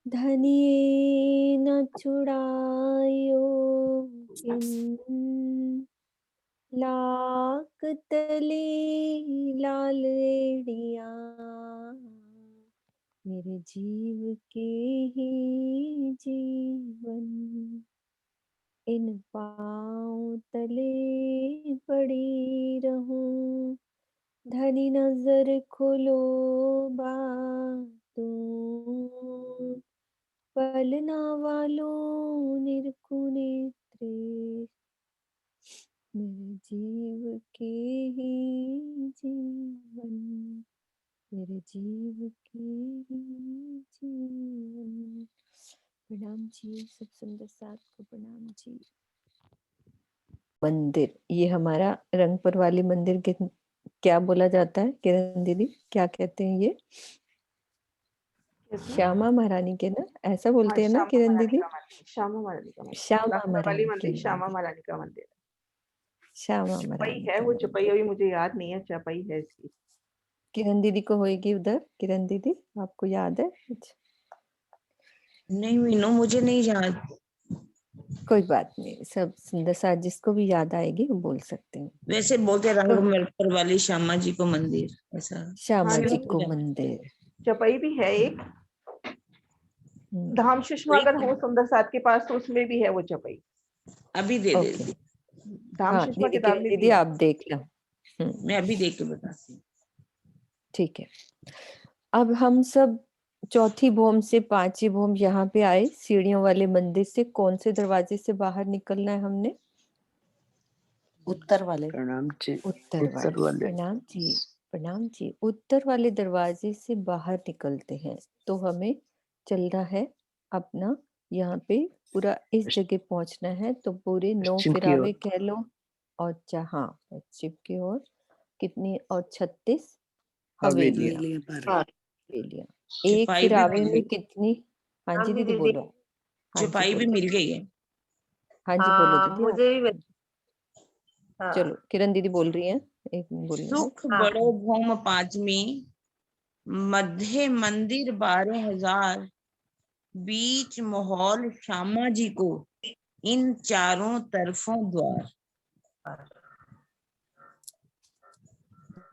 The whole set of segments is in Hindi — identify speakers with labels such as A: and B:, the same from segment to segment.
A: धनिये न छुड़ायो किन लाख तले लाल एड़िया मेरे जीव के ही जीवन इन पाँव तले पड़ी रहूं धनी नजर खोलो बातों पलना वालों निरखुं नेत्रे मेरे जीव के ही जीवन मेरे जीव के ही जीवन। प्रणाम जी, सब सुंदर साथ को प्रणाम जी। मंदिर, ये हमारा रंगपुर वाली मंदिर के क्या बोला जाता है किरण दीदी, क्या कहते हैं ये? श्यामा महारानी के ना, ऐसा बोलते हैं ना किरण दीदी?
B: श्यामा महारानी का मंदिर,
A: श्यामा
B: वाली
A: महारानी
B: मंदिर
A: के
B: श्यामा
A: मंदिर,
B: महारानी का मंदिर
A: श्यामा
B: चपई
A: महारानी
B: है,
A: का
B: वो चपई
A: मंदिर।
B: अभी मुझे याद नहीं है, चपई है इसकी।
A: किरण दीदी को होएगी उधर, किरण दीदी आपको याद है कुछ?
C: नहीं मीनू, मुझे नहीं याद।
A: कोई बात नहीं, सब सुंदर साथ जिसको भी याद आएगी वो बोल सकते हैं।
C: वैसे बोलते
A: तो
C: रंगमलपुर वाली श्यामा जी को मंदिर, ऐसा
A: श्यामा
B: हाँ
A: जी
B: जी,
A: को मंदिर।
B: चपई भी है एक, धाम सुषमा अगर हो सुंदर साथ के पास तो उसमें भी है वो चपई।
C: अभी दे
A: ओके,
C: देती,
B: धाम
A: हाँ
B: सुषमा
A: दीदी,
B: किताब
A: किरण
B: में भी
A: दीदी
B: है।
A: आप देख लो।
C: मैं अभी देख के बताती हूँ।
A: ठीक है, अब हम सब चौथी भौम से पांचवी भौम यहाँ पे आए, सीढ़ियों वाले मंदिर से कौन से दरवाजे से बाहर निकलना है हमने?
D: उत्तर वाले।
E: प्रणाम जी।
A: उत्तर वाले। प्रणाम जी, प्रणाम जी। उत्तर वाले दरवाजे से बाहर निकलते हैं तो हमें चलना है अपना, यहाँ पे पूरा इस जगह पहुंचना है, तो पूरे 9
E: पश्चिम की
A: फिरावे
E: ओर।
A: कह लो, और हाँ पश्चिम की ओर कितनी, और 36 हवेलियां।
D: हवेलियां पर।
A: हवेलियां एक
C: चुपाई भी
A: फिरावे
C: मिल
A: में
C: गई,
A: कितनी? हाँ जी दीदी बोलो। हाँ जी
C: चुपाई भी
A: बोलो।
C: मिल गई है।
A: हाँ जी बोलो दीदी आप।
B: मुझे भी
A: चलो किरण दीदी बोल रही हैं, एक बोलने दो।
C: सुख बड़ो भौम पांचवी, मध्य मंदिर 12,000, बीच माहौल श्यामा जी को, इन चारों तरफों द्वार।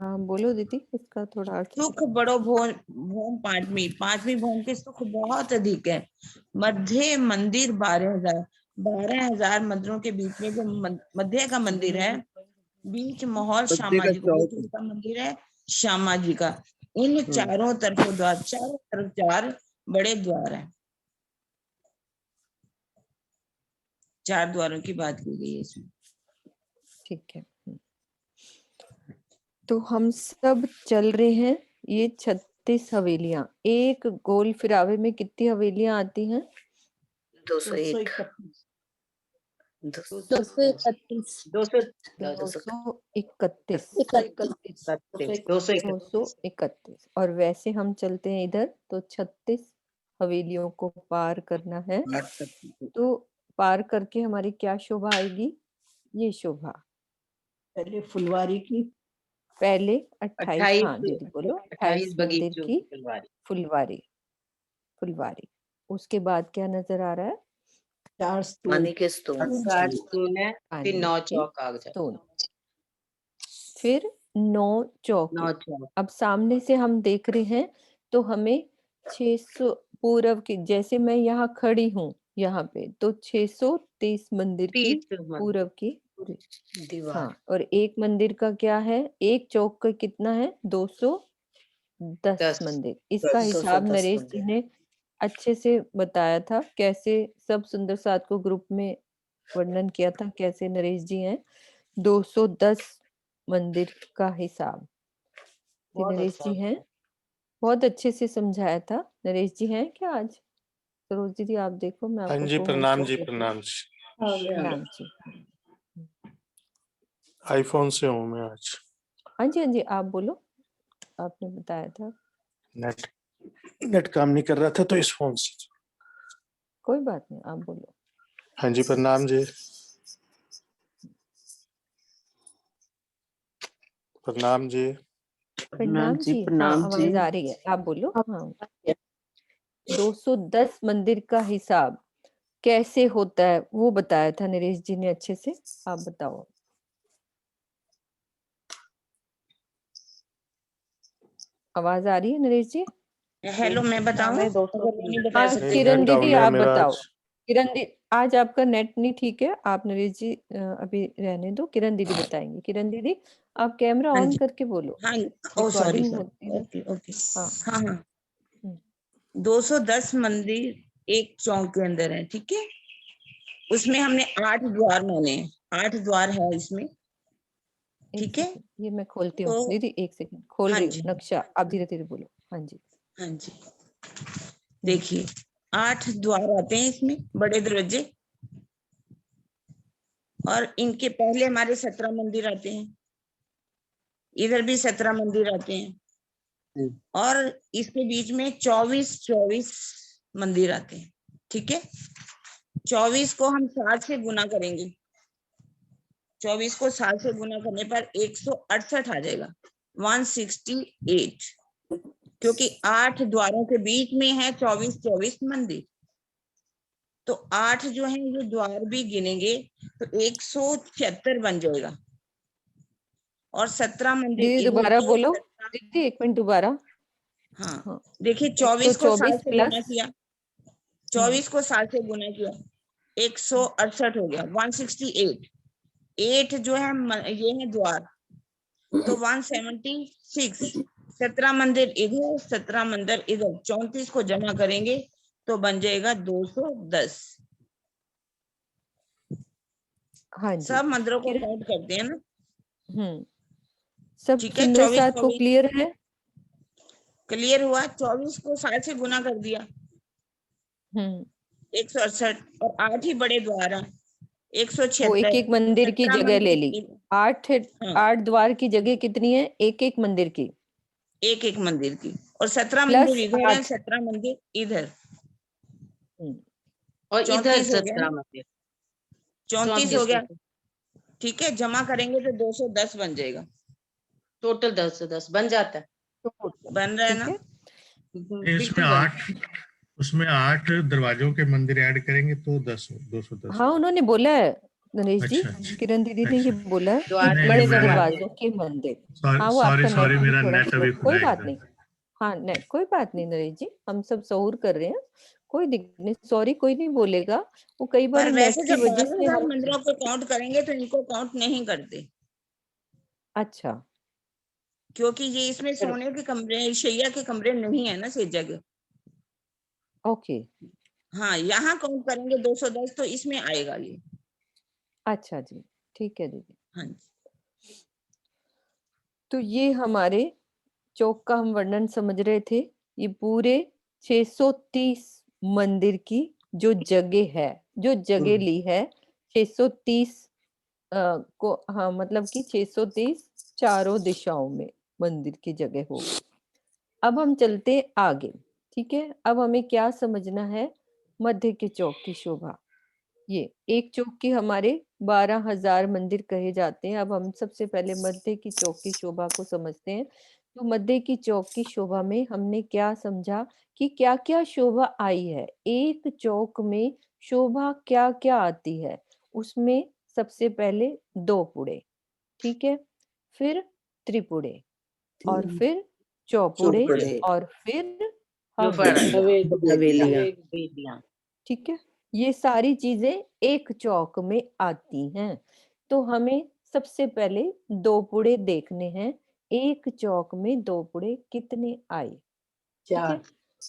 A: हाँ बोलो दीदी, इसका थोड़ा अर्थ।
C: सुख बड़ो भौम भौम पांचवी भौम के सुख बहुत अधिक है। मध्य मंदिर 12,000, 12,000 मंदिरों के बीच में जो मध्य का मंदिर है, बीच माहौल श्यामा जी को, बीच का मंदिर है श्यामा जी का, इन चारों तरफों द्वार, चारों तरफ 4 बड़े द्वार हैं। 4 द्वारों की बात की गई है इसमें।
A: ठीक है, तो हम सब चल रहे हैं, ये 36 हवेलियां, एक गोल फिरावे में कितनी हवेलियां आती हैं?
D: 201,
A: 231, 231, और वैसे हम चलते हैं इधर, तो 36 हवेलियों को पार करना है, तो पार करके हमारी क्या शोभा आएगी? ये शोभा
D: पहले फुलवारी की,
A: पहले 28, हाँ दीदी बोलो, 28 मंदिर
D: बगीचों
A: की
D: फुलवारी,
A: फुलवारी, फुलवारी। उसके बाद क्या नजर आ रहा है?
D: 4
E: पानी के स्तूप,
D: है, फिर 9 चौक कागज,
A: फिर 9 चौके।
D: 9 चौक।
A: अब सामने से हम देख रहे हैं तो हमें 600 पूर्व की, जैसे मैं यहाँ खड़ी हूँ यहाँ पे, तो 630 मंदिर की पूर्व की
D: दीवार।
A: हाँ, और एक मंदिर का क्या है, एक चौक का कितना है? 210 मंदिर। इसका हिसाब नरेश जी ने अच्छे से बताया था, कैसे सब सुंदर साथ को ग्रुप में वर्णन किया था, कैसे नरेश जी हैं 210 मंदिर का हिसाब। नरेश जी हैं, बहुत अच्छे से समझाया था। नरेश जी हैं क्या आज? सरोज दीदी आप देखो, मैं आपको
F: जी प्रणाम जी, प्रणाम जी।
A: प्रणाम जी।
F: आईफोन से हूँ मैं आज।
A: हाँ जी हाँ जी, आप बोलो, आपने बताया था।
F: नेट काम नहीं कर रहा था तो इस फोन से।
A: कोई बात नहीं, आप बोलो।
F: हाँ जी प्रणाम जी, प्रणाम जी।
A: प्रणाम जी, हाँ आवाज आ रही है, आप बोलो। हाँ 210 मंदिर का हिसाब कैसे होता है वो बताया था नरेश जी ने अच्छे से। आप बताओ। आवाज आ रही है नरेश जी?
C: हेलो, मैं बताऊं?
B: मैं
C: अगर वो नहीं बता
A: हाँ
C: सकते
F: नहीं,
A: किरण
F: नेट
A: दीदी
F: डाउन है
A: आप
F: मेरा
A: बताओ।
F: आज।
A: किरण दी आज आपका नेट नहीं ठीक है। आप नरेश जी अभी रहने दो, किरण दीदी बताएंगी। किरण दीदी आप कैमरा
C: हाँ
A: ऑन
C: जी,
A: करके बोलो,
C: हाँ। ओ सॉरी
A: रिकॉर्डिंग
C: सॉरी,
A: होती है।
C: Okay okay.
A: हाँ
C: हाँ हाँ,
A: हम्म,
C: 210 मंदिर एक चौक के अंदर है, ठीक है। उसमें हमने 8 द्वार माने हैं, 8 द्वार है इसमें,
A: एक
C: ठीक है।
A: सेकंड ये मैं खोलती हूँ
C: तो
A: दीदी, एक सेकंड खोल
C: हाँ
A: रही हूँ
C: जी,
A: नक्शा, आप धीरे धीरे बोलो। हाँ जी।
C: हाँ जी,
A: हम्म,
C: देखिए 8 द्वार आते हैं इसमें, बड़े दरवाजे। और इनके पहले हमारे 17 मंदिर आते हैं, इधर भी 17 मंदिर आते हैं, और इसके बीच में 24 मंदिर आते हैं, ठीक है। 24 को हम 7 से गुना करेंगे, 24 को 7 से गुना करने पर 168 आ जाएगा, 168, क्योंकि 8 द्वारों के बीच में है 24 मंदिर। तो 8 जो है ये द्वार भी गिनेंगे तो 176 बन जाएगा, और 17 मंदिर
A: दीदी
C: इधर
A: दोबारा
C: के
A: बोलो।
C: 17।
A: दीदी एक मिनट दोबारा।
C: हाँ,
A: हाँ
C: देखिए 24 को 7
A: 124
C: से गुना
A: प्लस
C: किया, 24 को 7 से गुना किया, 168 हो गया, 168। 8 जो है ये है द्वार, तो 176। 17 मंदिर इधर, 17 मंदिर इधर, 34 को जमा करेंगे तो बन जाएगा 210।
A: हाँ जी
C: सब मंदिरों को
A: किरण।
C: काउंट करते हैं ना,
A: सब
C: ठीक है।
A: सुंदर
C: 24
A: साथ को
C: 24
A: क्लियर है?
C: क्लियर हुआ। 24 को 7 से गुना कर दिया,
A: हम्म
C: 168, और 8 ही बड़े द्वार हैं,
A: वो एक
C: 176।
A: एक मंदिर की
C: 17
A: जगह ले ली।
C: मंदिर,
A: आठ
C: हाँ,
A: 8 द्वार की जगह कितनी है? एक एक मंदिर की
C: एक एक मंदिर की, और 17 मंदिर
A: प्लस
C: इधर है,
A: 8।
C: 17 मंदिर इधर,
D: और इधर
C: 34 हो गया
D: 17
C: ना,
D: मंदिर,
C: 34 हो
D: 34
C: गया,
D: होते,
C: ठीक है। जमा करेंगे तो 210 बन जाएगा,
D: टोटल 10 से 10 बन जाता है।
C: बन रहा है
A: ठीक
C: ना।
A: है।
F: इसमें
D: बिल्कुल बन।
F: 8, उसमें 8 दरवाजों के मंदिर ऐड करेंगे तो 210
A: हाँ उन्होंने बोला है नरेश जी,
F: अच्छा अच्छा
A: किरण दीदी ने ये
F: अच्छा।
A: बोला है कि
D: द्वार
F: नहीं नहीं
A: बड़े
D: बड़े बड़े
F: मैं
D: होते हैं।
A: दरवाजों के मंदिर। हाँ वो
F: सॉरी
A: आपका
F: सॉरी
A: नेट भी
F: मेरा
A: थोड़ा
F: नेट
A: स्लो,
F: अभी खुला
A: कोई
F: है
A: बात
F: एकदम।
A: नहीं। हाँ नेट कोई बात नहीं नरेश जी, हम सब सहूर कर रहे हैं, कोई दिक्कत नहीं, सॉरी कोई नहीं बोलेगा। वो कई बार
C: पर
A: नेट
C: वैसे
A: की
C: जब
A: वजह से
C: 12,000
A: हो।
C: मंदिरों को काउंट करेंगे तो इनको काउंट नहीं करते,
A: अच्छा
C: क्योंकि ये इसमें
A: फिर
C: सोने के कमरे, शैया के कमरे नहीं है ना सेजा के।
A: ओके।
C: हाँ, यहाँ काउंट करेंगे 210 तो इसमें आएगा ये।
A: अच्छा जी ठीक है दीदी।
C: हाँ जी,
A: तो ये हमारे चौक का हम वर्णन समझ रहे थे। ये पूरे 630 मंदिर की जो जगह है, जो जगह ली है 630 को, हाँ मतलब कि 630 चारों दिशाओं में मंदिर की जगह होगी। अब हम चलते आगे, ठीक है। अब हमें क्या समझना है? मध्य के चौक की शोभा। ये एक चौक की हमारे 12,000 मंदिर कहे जाते हैं। अब हम सबसे पहले मध्य की चौक की शोभा को समझते हैं। तो मध्य की चौक की शोभा में हमने क्या समझा कि क्या क्या शोभा आई है, एक चौक में शोभा क्या क्या आती है। उसमें सबसे पहले दो पुड़े, ठीक है, फिर त्रिपुड़े, और फिर चौपुड़े,
D: चौपुड़े,
A: और फिर
D: दोपहर
A: हवेलियां।
D: हवेलियां।
A: ठीक है, ये सारी चीजें एक चौक में आती हैं। तो हमें सबसे पहले दो पुड़े देखने हैं। एक चौक में दो पुड़े कितने आए? ठीक है,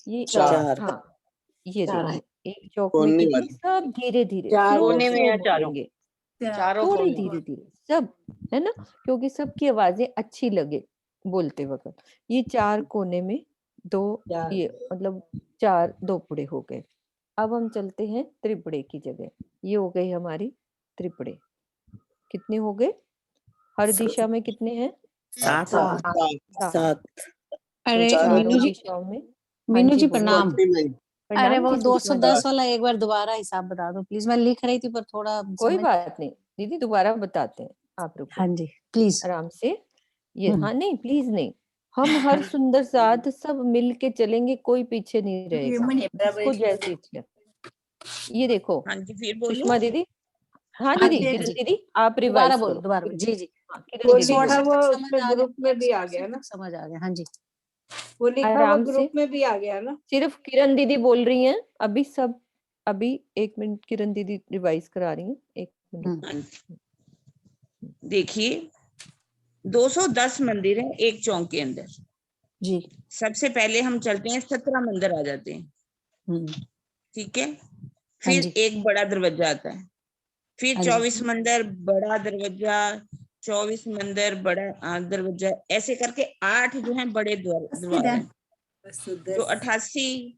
A: ये
D: चार
A: हाँ ये
D: चार है।
A: देखिए एक चौक में
D: कोने
A: कितने,
D: वाली
A: सब धीरे धीरे
D: चार
A: स्लो
D: कोने में
A: स्लो
D: है, चारों
A: बोलेंगे,
D: चारों
A: थोड़े
D: कोने
A: धीरे धीरे सब, है ना, क्योंकि सबकी आवाजें अच्छी लगे बोलते वक्त। ये चार कोने में दो,
D: चार
A: ये मतलब चार दो पुड़े हो गए। अब हम चलते हैं त्रिपुड़े की जगह। ये हो गई हमारी त्रिपुड़े। कितने हो गए? हर दिशा में कितने हैं?
D: सात
A: सात।
D: सात।
A: तो
E: अरे
A: चारों
E: मीनू जी,
A: दिशाओं में, हाँ
E: मीनू
A: जी
E: जी
A: बोलिए।
E: प्रणाम। अरे
A: प्रणाम
E: वो
A: जी सुषमा जी।
E: 210 वाला एक बार दोबारा हिसाब बता दो प्लीज, मैं लिख रही थी पर थोड़ा
A: कोई
E: समझ।
A: बात नहीं दीदी, दोबारा बताते हैं, आप रुको
E: हाँ जी प्लीज।
A: आराम से। ये हाँ नहीं प्लीज नहीं, हम हर सुंदर साथ सब मिल के चलेंगे, कोई पीछे नहीं रहेगा, इसको जैसे चले। ये देखो
C: हाँ जी, फिर बोलूं?
A: सुषमा दीदी, हाँ
E: हाँ
A: दीदी,
E: जी, हाँ
A: किरण
E: जी।
A: दीदी आप
E: दोबारा
A: रिवाइज
E: बोलो,
A: करो।
E: दोबारा बोलो। जी, जी।
A: हाँ, किरण दीदी
B: लिखा
A: बोलो।
B: वो
E: समझ
B: उसमें
E: आ गया,
B: ग्रुप में भी आ गया ना,
E: समझ आ गया। हाँ जी।
B: वो लिखा वो
A: आराम
B: ग्रुप
A: से
B: में भी आ गया ना।
A: सिर्फ किरण दीदी बोल रही हैं अभी सब। अभी 1 मिनट किरण दीदी रिवाइज करा रही हैं, 1 मिनट।
E: हम्म,
C: हाँ जी। देखिए 210 मंदिर है एक चौक के अंदर।
E: जी।
C: सबसे पहले हम चलते हैं, 17 मंदिर आ जाते हैं,
E: हम्म,
C: ठीक है।
E: हाँ
C: फिर
E: जी,
C: एक बड़ा दरवाजा आता है, फिर
E: हाँ जी।
C: 24 मंदिर बड़ा दरवाजा, 24 मंदिर बड़ा दरवाजा, ऐसे करके 8 जो है बड़े द्वार हैं, जो 88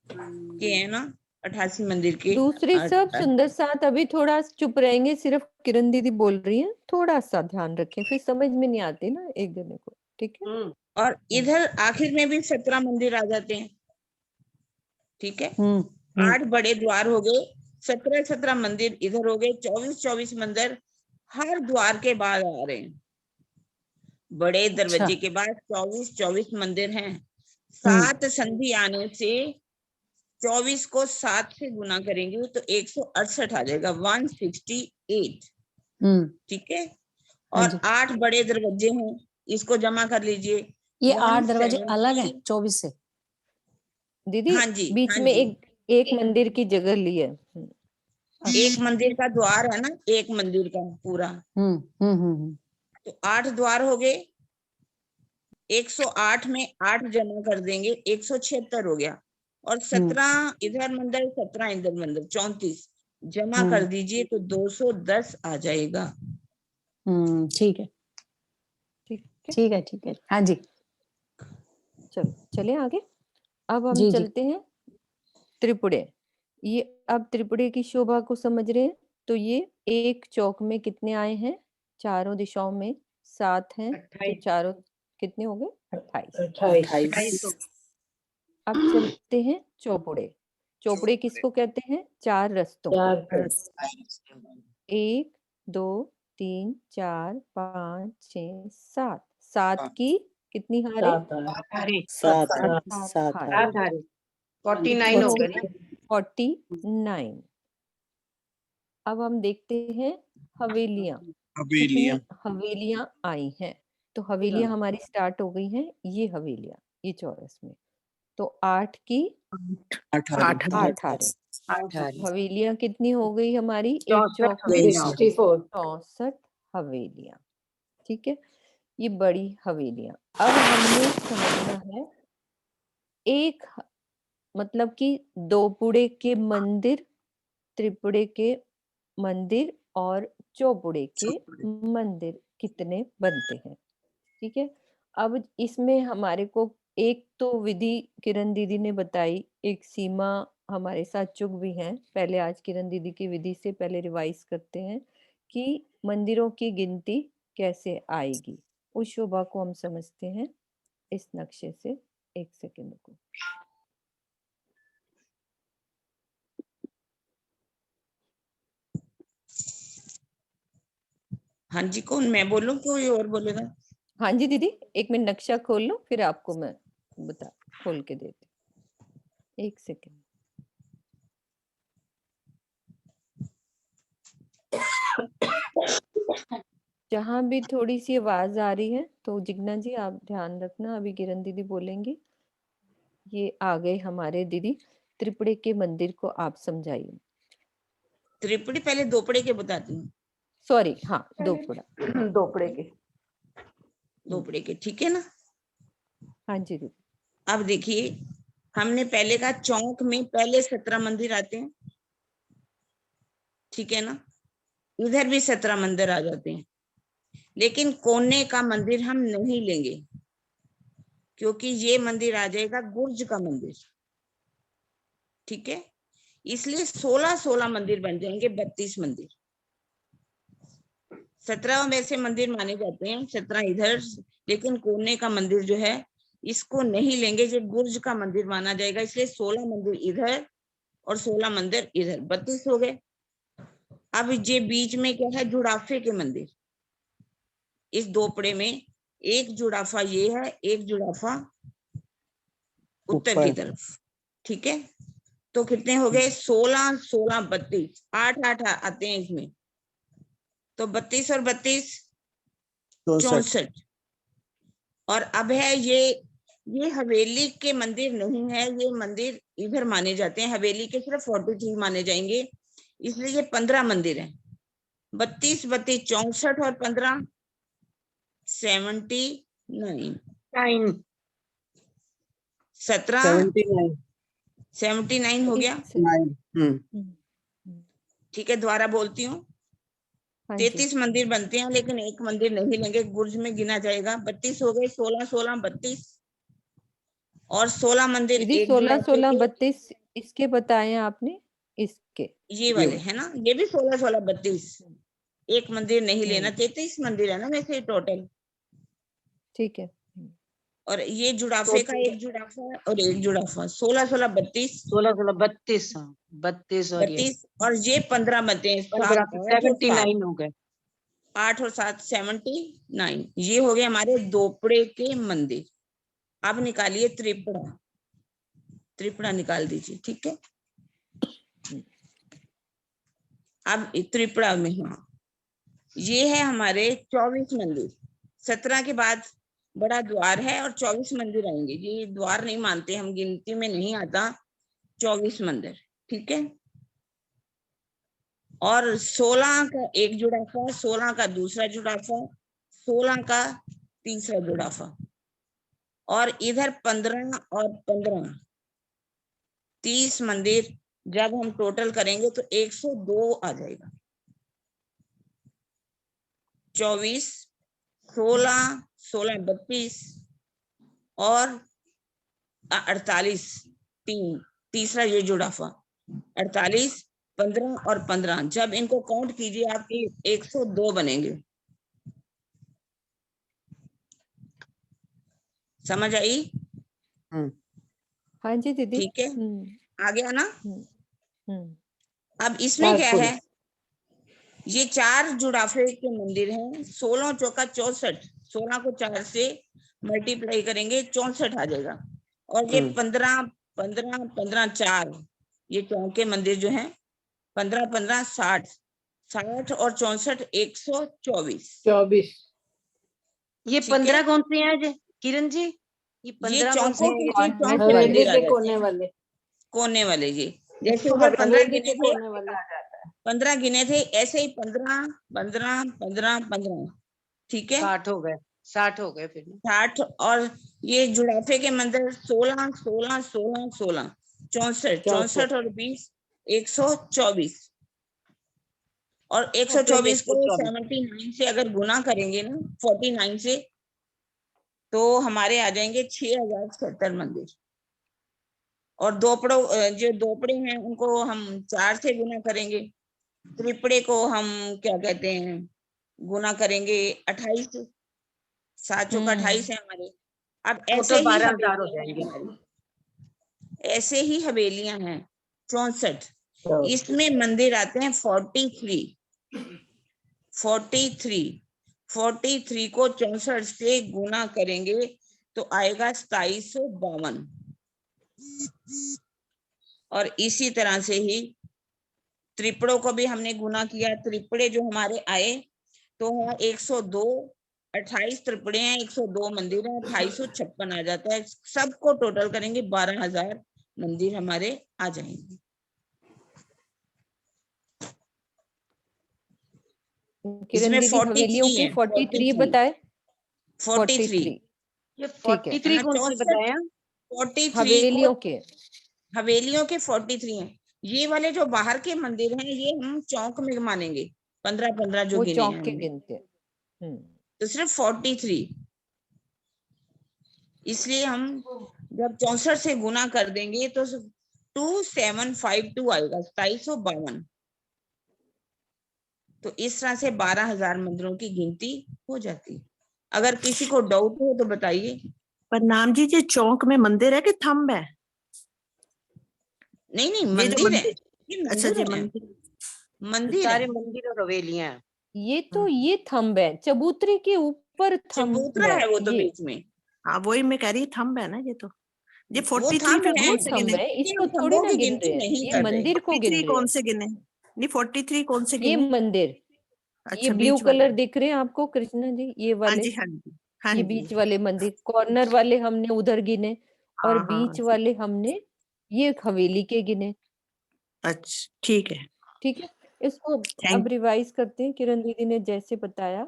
C: के है ना, 88 मंदिर के।
A: दूसरी सब सुंदर साथ अभी थोड़ा चुप रहेंगे, सिर्फ किरण दीदी बोल रही हैं, थोड़ा सा ध्यान रखें, फिर समझ में नहीं आती ना एक जने को, ठीक है।
C: और इधर आखिर में भी 17 मंदिर आ जाते हैं, ठीक है। 8 बड़े द्वार हो गए, 17 मंदिर इधर हो गए, 24 मंदिर हर द्वार के बाद आ रहे हैं। बड़े दरवाजे के बाद 24 मंदिर हैं। 7 संधि आने से 24 को 7 से गुना करेंगे तो 168 आ जाएगा, 168, ठीक है। और 8 बड़े दरवाजे हैं, इसको जमा कर लीजिए।
E: ये 8 दरवाजे
C: 170
E: अलग हैं 24 से?
A: दीदी
C: हाँ जी,
A: बीच
C: हाँ
A: में
C: जी।
A: एक मंदिर की जगह ली है।
C: एक मंदिर का द्वार है ना, एक मंदिर का पूरा, तो 8 द्वार हो गए। 108 में 8 जमा कर देंगे, 176 हो गया। और 17 इधर मंदिर, 17 इधर मंदिर, 34 जमा कर दीजिए तो 210 आ जाएगा।
E: ठीक है,
A: ठीक है,
E: ठीक है, ठीक है। हाँ जी,
A: चलो चले आगे। अब हम
E: जी, जी।
A: चलते हैं त्रिपुरे। ये अब त्रिपुरे की शोभा को समझ रहे हैं, तो ये एक चौक में कितने आए हैं, चारों दिशाओं में 7 हैं, तो
B: 28
A: चारों कितने हो गए, 28।
B: 28
A: अब चलते हैं चौपुड़े। चौपुड़े किसको कहते हैं, 4 रस्तों को। 1 2 3 4 5 6 7, 7 की कितनी हारे,
D: 7
A: 7 हारे,
B: 49 हो
A: हो
B: गए
A: गए
B: ना।
A: 49। अब हम देखते हैं हवेलियां, कितनी हवेलियां आई हैं। तो हवेलियां हमारी स्टार्ट हो गई हैं, ये हवेलियां, ये चौरस में, तो 8 की 8 हारे। हवेलियां कितनी हो गई हमारी एक चौक में, 64 हवेलियां, ठीक है। ये बड़ी हवेलियां। अब हमने समझना है एक मतलब कि दोपुड़े के मंदिर, त्रिपुड़े के मंदिर और चौपुड़े के मंदिर कितने बनते हैं, ठीक है। अब इसमें हमारे को एक तो विधि किरण दीदी ने बताई, एक सीमा हमारे साथ चुक भी हैं। पहले आज किरण दीदी की विधि से पहले रिवाइज करते हैं कि मंदिरों की गिनती कैसे आएगी। उस शोभा को हम समझते हैं इस नक्शे से, 1 सेकंड को।
C: हाँ जी, कौन, मैं बोलूं कोई और बोलेगा?
A: हाँ जी दीदी, 1 मिनट नक्शा खोल लो, फिर आपको मैं बता खोल के देती हूँ, 1 सेकंड। जहां भी थोड़ी सी आवाज आ रही है तो जिग्ना जी आप ध्यान रखना, अभी किरण दीदी बोलेंगी। ये आ गए हमारे दीदी, त्रिपुरे के मंदिर को आप समझाइए।
C: त्रिपुड़ी पहले दोपड़े के बताती हूँ।
A: सॉरी, हाँ दोपड़ा,
B: दोपड़े के
C: दोपड़े के, ठीक है ना।
A: हाँ जी दीदी।
C: अब देखिए, हमने पहले का चौक में पहले 17 मंदिर आते हैं, ठीक है ना। इधर भी 17 मंदिर आ जाते हैं, लेकिन कोने का मंदिर हम नहीं लेंगे, क्योंकि ये मंदिर आ जाएगा गुर्ज का मंदिर, ठीक है। इसलिए 16 मंदिर बन जाएंगे, 32 मंदिर। 17 वैसे मंदिर माने जाते हैं, 17 इधर, लेकिन कोने का मंदिर जो है इसको नहीं लेंगे, जो गुर्ज का मंदिर माना जाएगा, इसलिए 16 मंदिर इधर और 16 मंदिर इधर, 32 हो गए। अब ये बीच में क्या है, जुड़ाफे के मंदिर, इस दोपड़े में एक जुड़ाफा ये है, एक जुड़ाफा उत्तर की तरफ, ठीक है। तो कितने हो गए? 16 16 32, 8 8 आते हैं इसमें, तो 32 और 32 64। और अब है ये हवेली के मंदिर नहीं है, ये मंदिर इधर माने जाते हैं, हवेली के सिर्फ 43 माने जाएंगे, इसलिए ये 15 मंदिर हैं। 32 32 64 और 15 79, 17 79 हो गया, ठीक है। दोबारा बोलती हूँ,
A: हाँ जी
C: 33 मंदिर बनते हैं, लेकिन एक मंदिर नहीं लेंगे, गुर्ज में गिना जाएगा। 32 हो गए, 16 16 32 और 16 मंदिर
A: दीदी।
C: एक
A: 16
C: जुड़ाफे
A: 16
C: के,
A: 32 इसके बताए हैं आपने, इसके
C: ये वाले है ना, ये भी 16 16 32, एक मंदिर नहीं लेना। 33 मंदिर है ना वैसे टोटल,
A: ठीक है।
C: और ये जुड़ाफे का एक जुड़ाफा और एक जुड़ाफा, 16 16 32
D: 16 16 32, 32 और ये
C: 32, और ये 15 बनते हैं,
D: 15, 79 हो गए।
C: 8 और 7 79। ये हो गए हमारे दोपड़े के मंदिर। अब निकालिए त्रिपुरा, त्रिपुरा निकाल दीजिए, ठीक है। अब त्रिपुरा में हाँ, ये है हमारे 24 मंदिर। 17 के बाद बड़ा द्वार है और 24 मंदिर आएंगे। ये द्वार नहीं मानते हम, गिनती में नहीं आता, 24 मंदिर, ठीक है। और 16 का एक जुड़ाफा, 16 का दूसरा जुड़ाफा, 16 का तीसरा जुड़ाफा, और इधर 15 और 15 30 मंदिर जब हम टोटल करेंगे तो 102 आ जाएगा। 24 16 16 32 और 48, तीसरा ये जुड़ाफा, 48 15 और 15 जब इनको काउंट कीजिए आपके 102 बनेंगे। समझ आई?
A: हाँ जी दीदी।
C: ठीक है, आ गया ना। अब इसमें
B: चार
C: क्या
B: पूरे।
C: है, ये 4 जुड़ाफे के मंदिर हैं। 16 चौका 64, 16 को 4 से मल्टीप्लाई करेंगे 64 आ जाएगा। और ये 15 15 15 4, ये चौके मंदिर जो हैं 15 15 60, 60 और 64 124।
B: 24
D: ये
C: ठीक है?
D: 15 कौन से हैं जी किरण जी? ये 15 कौन से
C: चौकों
D: हैं?
C: के चौक
B: हवेली
C: मंदिर आ
B: के
C: जाते
B: कोने
C: हैं,
B: वाले।
C: कोने वाले। ये जैसे
B: इसको
C: उधर 15
B: हवेली
C: गिने
B: के
C: थे,
B: कोने वाले।
C: 15 गिने थे, ऐसे ही 15 15 15 15, ठीक है।
D: 60 हो गए, 60 हो गए फिर।
C: 60 और ये जुड़ाफे के मंदिर 16 16 16 16 64 64 और 20 124। और 124 को 79 से अगर गुना करेंगे ना, 49 से, तो हमारे आ जाएंगे 6077 मंदिर। और दोपड़ों, जो दोपड़े हैं उनको हम 4 से गुना करेंगे, त्रिपड़े को हम क्या कहते हैं गुना करेंगे 28, 7 चौका 28 है हमारे। अब ऐसे
D: टोटल
C: ही
D: 12,000 हो
C: हवेलियां हैं
D: जाएंगे।
C: हमारी, ऐसे ही हवेलियां हैं 64। इसमें मंदिर आते हैं 43 43 को 64 से गुना करेंगे तो आएगा 2752। और इसी तरह से ही त्रिपड़ों को भी हमने गुना किया, त्रिपड़े जो हमारे आए तो 102, 28 त्रिपड़े हैं, 102 मंदिर हैं, 2856 आ जाता है। सबको टोटल करेंगे 12,000 मंदिर हमारे आ जाएंगे।
A: किरण दीदी हवेलियों के 43 बताए।
C: 43
D: ये
A: ठीक है।
D: 43 कौन से बताया?
C: 43
A: हवेलियों के,
C: हवेलियों के 43 हैं। ये वाले जो बाहर के मंदिर हैं ये हम चौक में मानेंगे, 15 15 जो
A: वो
C: गिने
A: चौक
C: हैं
A: के
C: हमने,
A: गिनते।
C: तो सिर्फ 43। इसलिए हम जब 64 से गुना कर देंगे तो 2752 आएगा, 2752। तो इस तरह से 12,000 मंदिरों की गिनती हो जाती है। अगर किसी को डाउट हो तो बताइए।
G: पर नाम जी ये चौक में मंदिर है कि थंब है?
C: नहीं नहीं,
G: ये जो
C: मंदिर है,
G: मंदिर,
C: ये
G: अच्छा जी
C: मंदिर है,
G: मंदिर,
C: मंदिर
D: सारे
C: है।
D: मंदिर और हवेलियां हैं।
A: ये तो ये थंब है, चबूतरे के ऊपर पर थंब
C: चबूतरा है वो तो
A: ये
C: बीच में,
G: हाँ वही मैं कह रही हूँ, थंब है ना ये तो। ये
C: वो
G: 43
C: थंब
G: फिर
C: है
G: कौन
A: ये
G: से
A: थंब
G: गिने?
A: है,
C: लेकिन
A: इसको
C: हम
A: थोड़ी
C: थंबों
A: ना
C: की
A: गिन
C: गिनती
A: रहे हैं,
C: नहीं
A: ये
C: कर रहे।
A: मंदिर को गिन
G: 43
A: रहे
G: कौन
A: हैं।
G: से गिने? नहीं 43 कौन से
A: ये
G: गिने?
A: मंदिर, ये
G: अच्छा
A: ब्लू
G: बीच वाले।
A: कलर दिख रहे हैं आपको कृष्णा जी, ये
G: हाँ
A: वाले,
G: जी हाँ जी हाँ
A: ये
G: जी।
A: बीच वाले मंदिर, कॉर्नर वाले हमने उधर गिने और
G: हाँ हाँ
A: बीच वाले हमने ये हवेली के गिने।
G: अच्छा ठीक है।
A: ठीक है, इसको अब
G: थैंक
A: रिवाइज करते हैं। किरण दीदी ने जैसे बताया,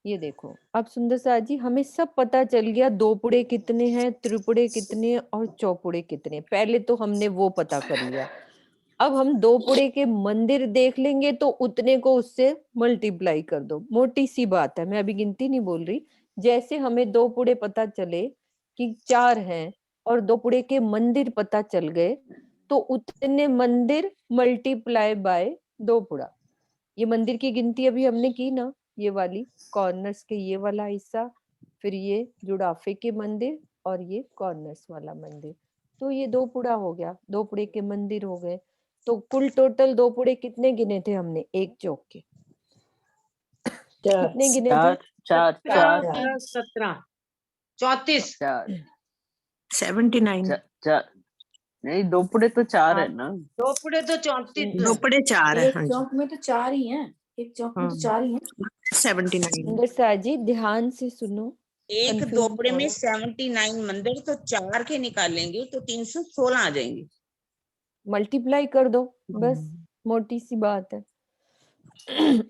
A: ये देखो अब सुंदर साथ जी हमें सब पता चल गया, दो पुड़े कितने हैं, त्रिपुड़े कितने हैं और चौपुड़े कितने हैं। पहले तो हमने वो पता कर लिया, अब हम दो पुड़े के मंदिर देख लेंगे तो उतने को उससे मल्टीप्लाई कर दो। मोटी सी बात है, मैं अभी गिनती नहीं बोल रही। जैसे हमें दो पुड़े पता चले कि 4 हैं और दो पुड़े के मंदिर पता चल गए, तो उतने मंदिर मल्टीप्लाई बाय दो पुड़ा। ये मंदिर की गिनती अभी हमने की ना, ये वाली कॉर्नर्स के ये वाला हिस्सा, फिर ये जुड़ाफे के मंदिर और ये कॉर्नर्स वाला मंदिर, तो ये दो पुड़ा हो गया, दो पुड़े के मंदिर हो गए। तो कुल टोटल दो पुड़े कितने गिने थे हमने एक चौक के? कितने गिने थे?
D: 17 34
G: 79।
H: नहीं, दो पुड़े तो 4 है ना।
D: दो पुड़े तो 34
G: दो पड़े 4 है।
I: एक
G: हाँ जी
I: चौक में तो 4 ही हैं, एक चौक में तो 4 ही हैं।
G: 79।
A: सुंदर सा जी ध्यान से सुनो,
C: एक
A: कंफ्यूज
C: दोपड़े
A: मत
C: में
A: हो।
C: 79 मंदिर, तो 4 के निकालेंगे तो 316 आ जाएंगे।
A: मल्टीप्लाई कर दो, बस मोटी सी बात है।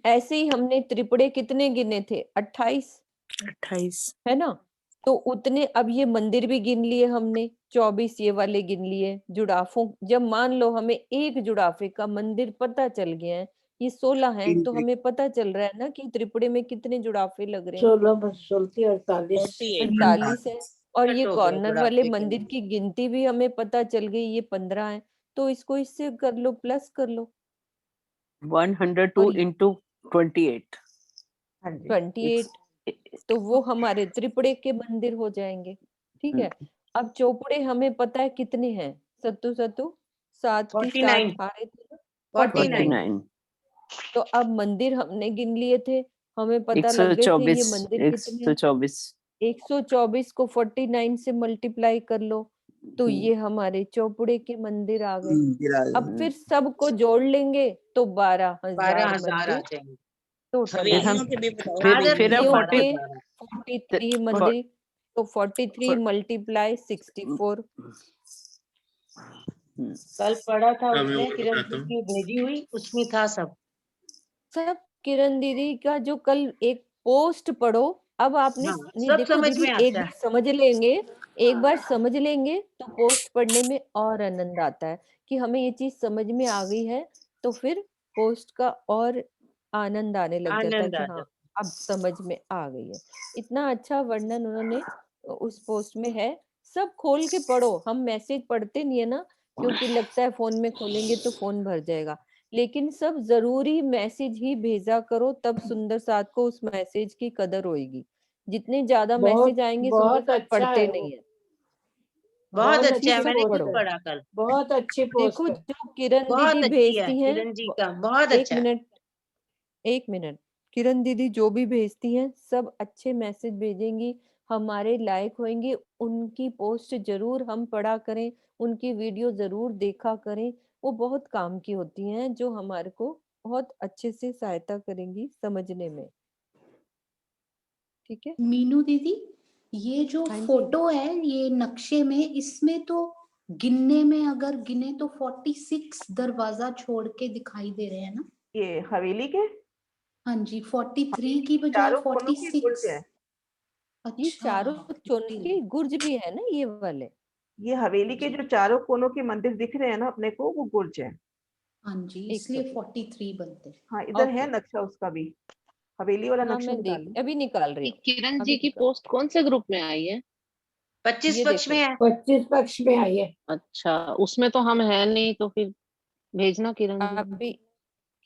A: ऐसे ही हमने त्रिपुड़े कितने गिने थे? 28,
G: 28।
A: है ना? तो उतने अब ये मंदिर भी गिन लिए हमने, 24 ये वाले गिन लिए। जुड़ाफों, जब मान लो हमें एक जुड़ाफे का मंदिर पता चल गया है, ये 16 है, तो हमें पता चल रहा है ना कि त्रिपुड़े में कितने जुड़ाफे लग रहे हैं।
I: 16 48
A: 48 है। और ये
D: हो गया
A: कॉर्नर वाले
D: जुड़ाफे के
A: मंदिर की गिनती भी हमें पता चल गई, ये 15 है। तो इसको इससे कर लो, प्लस कर लो।
H: 102
A: और
H: into 28।
B: हाँ जी
A: 28, तो वो हमारे त्रिपुड़े के मंदिर हो जाएंगे। ठीक है, अब चौपुड़े हमें पता है कितने हैं। सत्तू सत्तू 7 की 7
D: 49
A: आ रहे थे ना?
D: 49
H: 49।
A: तो अब मंदिर हमने गिन लिए थे, हमें पता लग गए थे ये मंदिर कितने हैं।
H: 124।
A: 124 को 49 से मल्टीप्लाई कर लो, तो ये हमारे चौपुड़े के मंदिर आ गए। अब फिर सबको जोड़ लेंगे तो 12,000
D: 12,000 आ
A: मंदिर
D: जाएंगे।
A: टोटल आ
H: फिर हम
C: हवेलियों के भी बताओ,
H: फिर
D: आदत
H: फिर
A: ये
H: हम
A: हो
H: 40
A: गए 43 मंदिर, तो 43 मल्टीप्लाई 64।
D: कल पढ़ा था
F: मैं
D: उसने
F: और
D: किरण
F: बताता हूँ।
D: की भेजी हुई, उसमें था सब।
A: सब किरण दीदी का जो कल एक पोस्ट पढ़ो, अब आपने
D: हाँ,
A: नहीं,
D: सब
A: देखो
D: समझ
A: दीदी
D: में
A: एक
D: आता
A: बार
D: है।
A: समझ लेंगे, एक बार समझ लेंगे तो पोस्ट पढ़ने में और आनंद आता है कि हमें ये चीज समझ में आ गई है, तो फिर पोस्ट का और आनंद आने लग जाता है
D: आनंद
A: कि
D: आ
A: हाँ
D: जाता
A: अब समझ में आ गई है। इतना अच्छा वर्णन उन्होंने उस पोस्ट में है, सब खोल के पढ़ो। हम मैसेज पढ़ते नहीं है ना, क्योंकि लगता है फोन में खोलेंगे तो फोन भर जाएगा, लेकिन सब जरूरी मैसेज ही भेजा करो, तब सुंदर साथ को उस मैसेज की कदर होगी। जितने ज्यादा मैसेज
I: बहुत
A: आएंगे सुंदर
I: बहुत
A: साथ
I: अच्छा
A: पढ़ते
I: है वो,
A: नहीं है।
D: बहुत
I: बहुत
D: अच्छा
A: ठीक
D: है,
I: अच्छी
A: है,
D: मैंने खुद
I: पोस्ट
A: पढ़ो।
I: है,
D: पढ़ा कल।
I: बहुत अच्छी
A: देखो
I: पोस्ट है।
A: जो किरण
D: बहुत
A: दीदी
D: अच्छी है
A: भेजती हैं,
D: किरण जी का, बहुत
A: एक
D: अच्छा है।
A: मिनट, एक मिनट, किरण दीदी जो भी भेजती हैं सब अच्छे मैसेज भेजेंगी, हमारे लायक होंगे। उनकी पोस्ट जरूर हम पढ़ा करें, उनकी वीडियो जरूर देखा करें, वो बहुत काम की होती हैं, जो हमारे को बहुत अच्छे से सहायता करेंगी समझने में। ठीक है,
J: मीनू दीदी, ये जो
A: हाँ जी,
J: फोटो है ये नक्शे में, इसमें तो गिनने में अगर गिने तो 46 दरवाजा छोड़ के दिखाई दे रहे हैं ना।
B: ये हवेली के
J: हाँ जी, 43 की बजाय
B: चारों कोनों की
J: 46।
B: गुर्ज है।
A: ये
J: अच्छा,
A: चारों चोने
J: 43।
A: के गुर्ज भी है ना ये वाले।
B: ये हवेली के
J: जी
B: जो चारों कोनों के मंदिर दिख रहे हैं ना अपने को, वो गुर्ज है।
J: हाँ जी,
A: एक
J: इसलिए
A: सेकंड,
J: 43 बनते हैं।
B: हाँ इधर है
A: ओके,
B: नक्शा उसका भी, हवेली वाला
A: हाँ
B: नक्शा
A: मैं
B: निकाल लो।
A: अभी निकाल रही
E: ये
A: हूँ,
E: किरण
A: अभी
E: जी की
A: निकाल,
E: पोस्ट कौन से ग्रुप में आई है?
D: 25
A: ये
D: पक्ष में
A: देखो
D: है।
I: 25 पक्ष में आई है।
E: अच्छा, उसमें तो हम है नहीं, तो फिर भेजना किरण जी।
A: अभी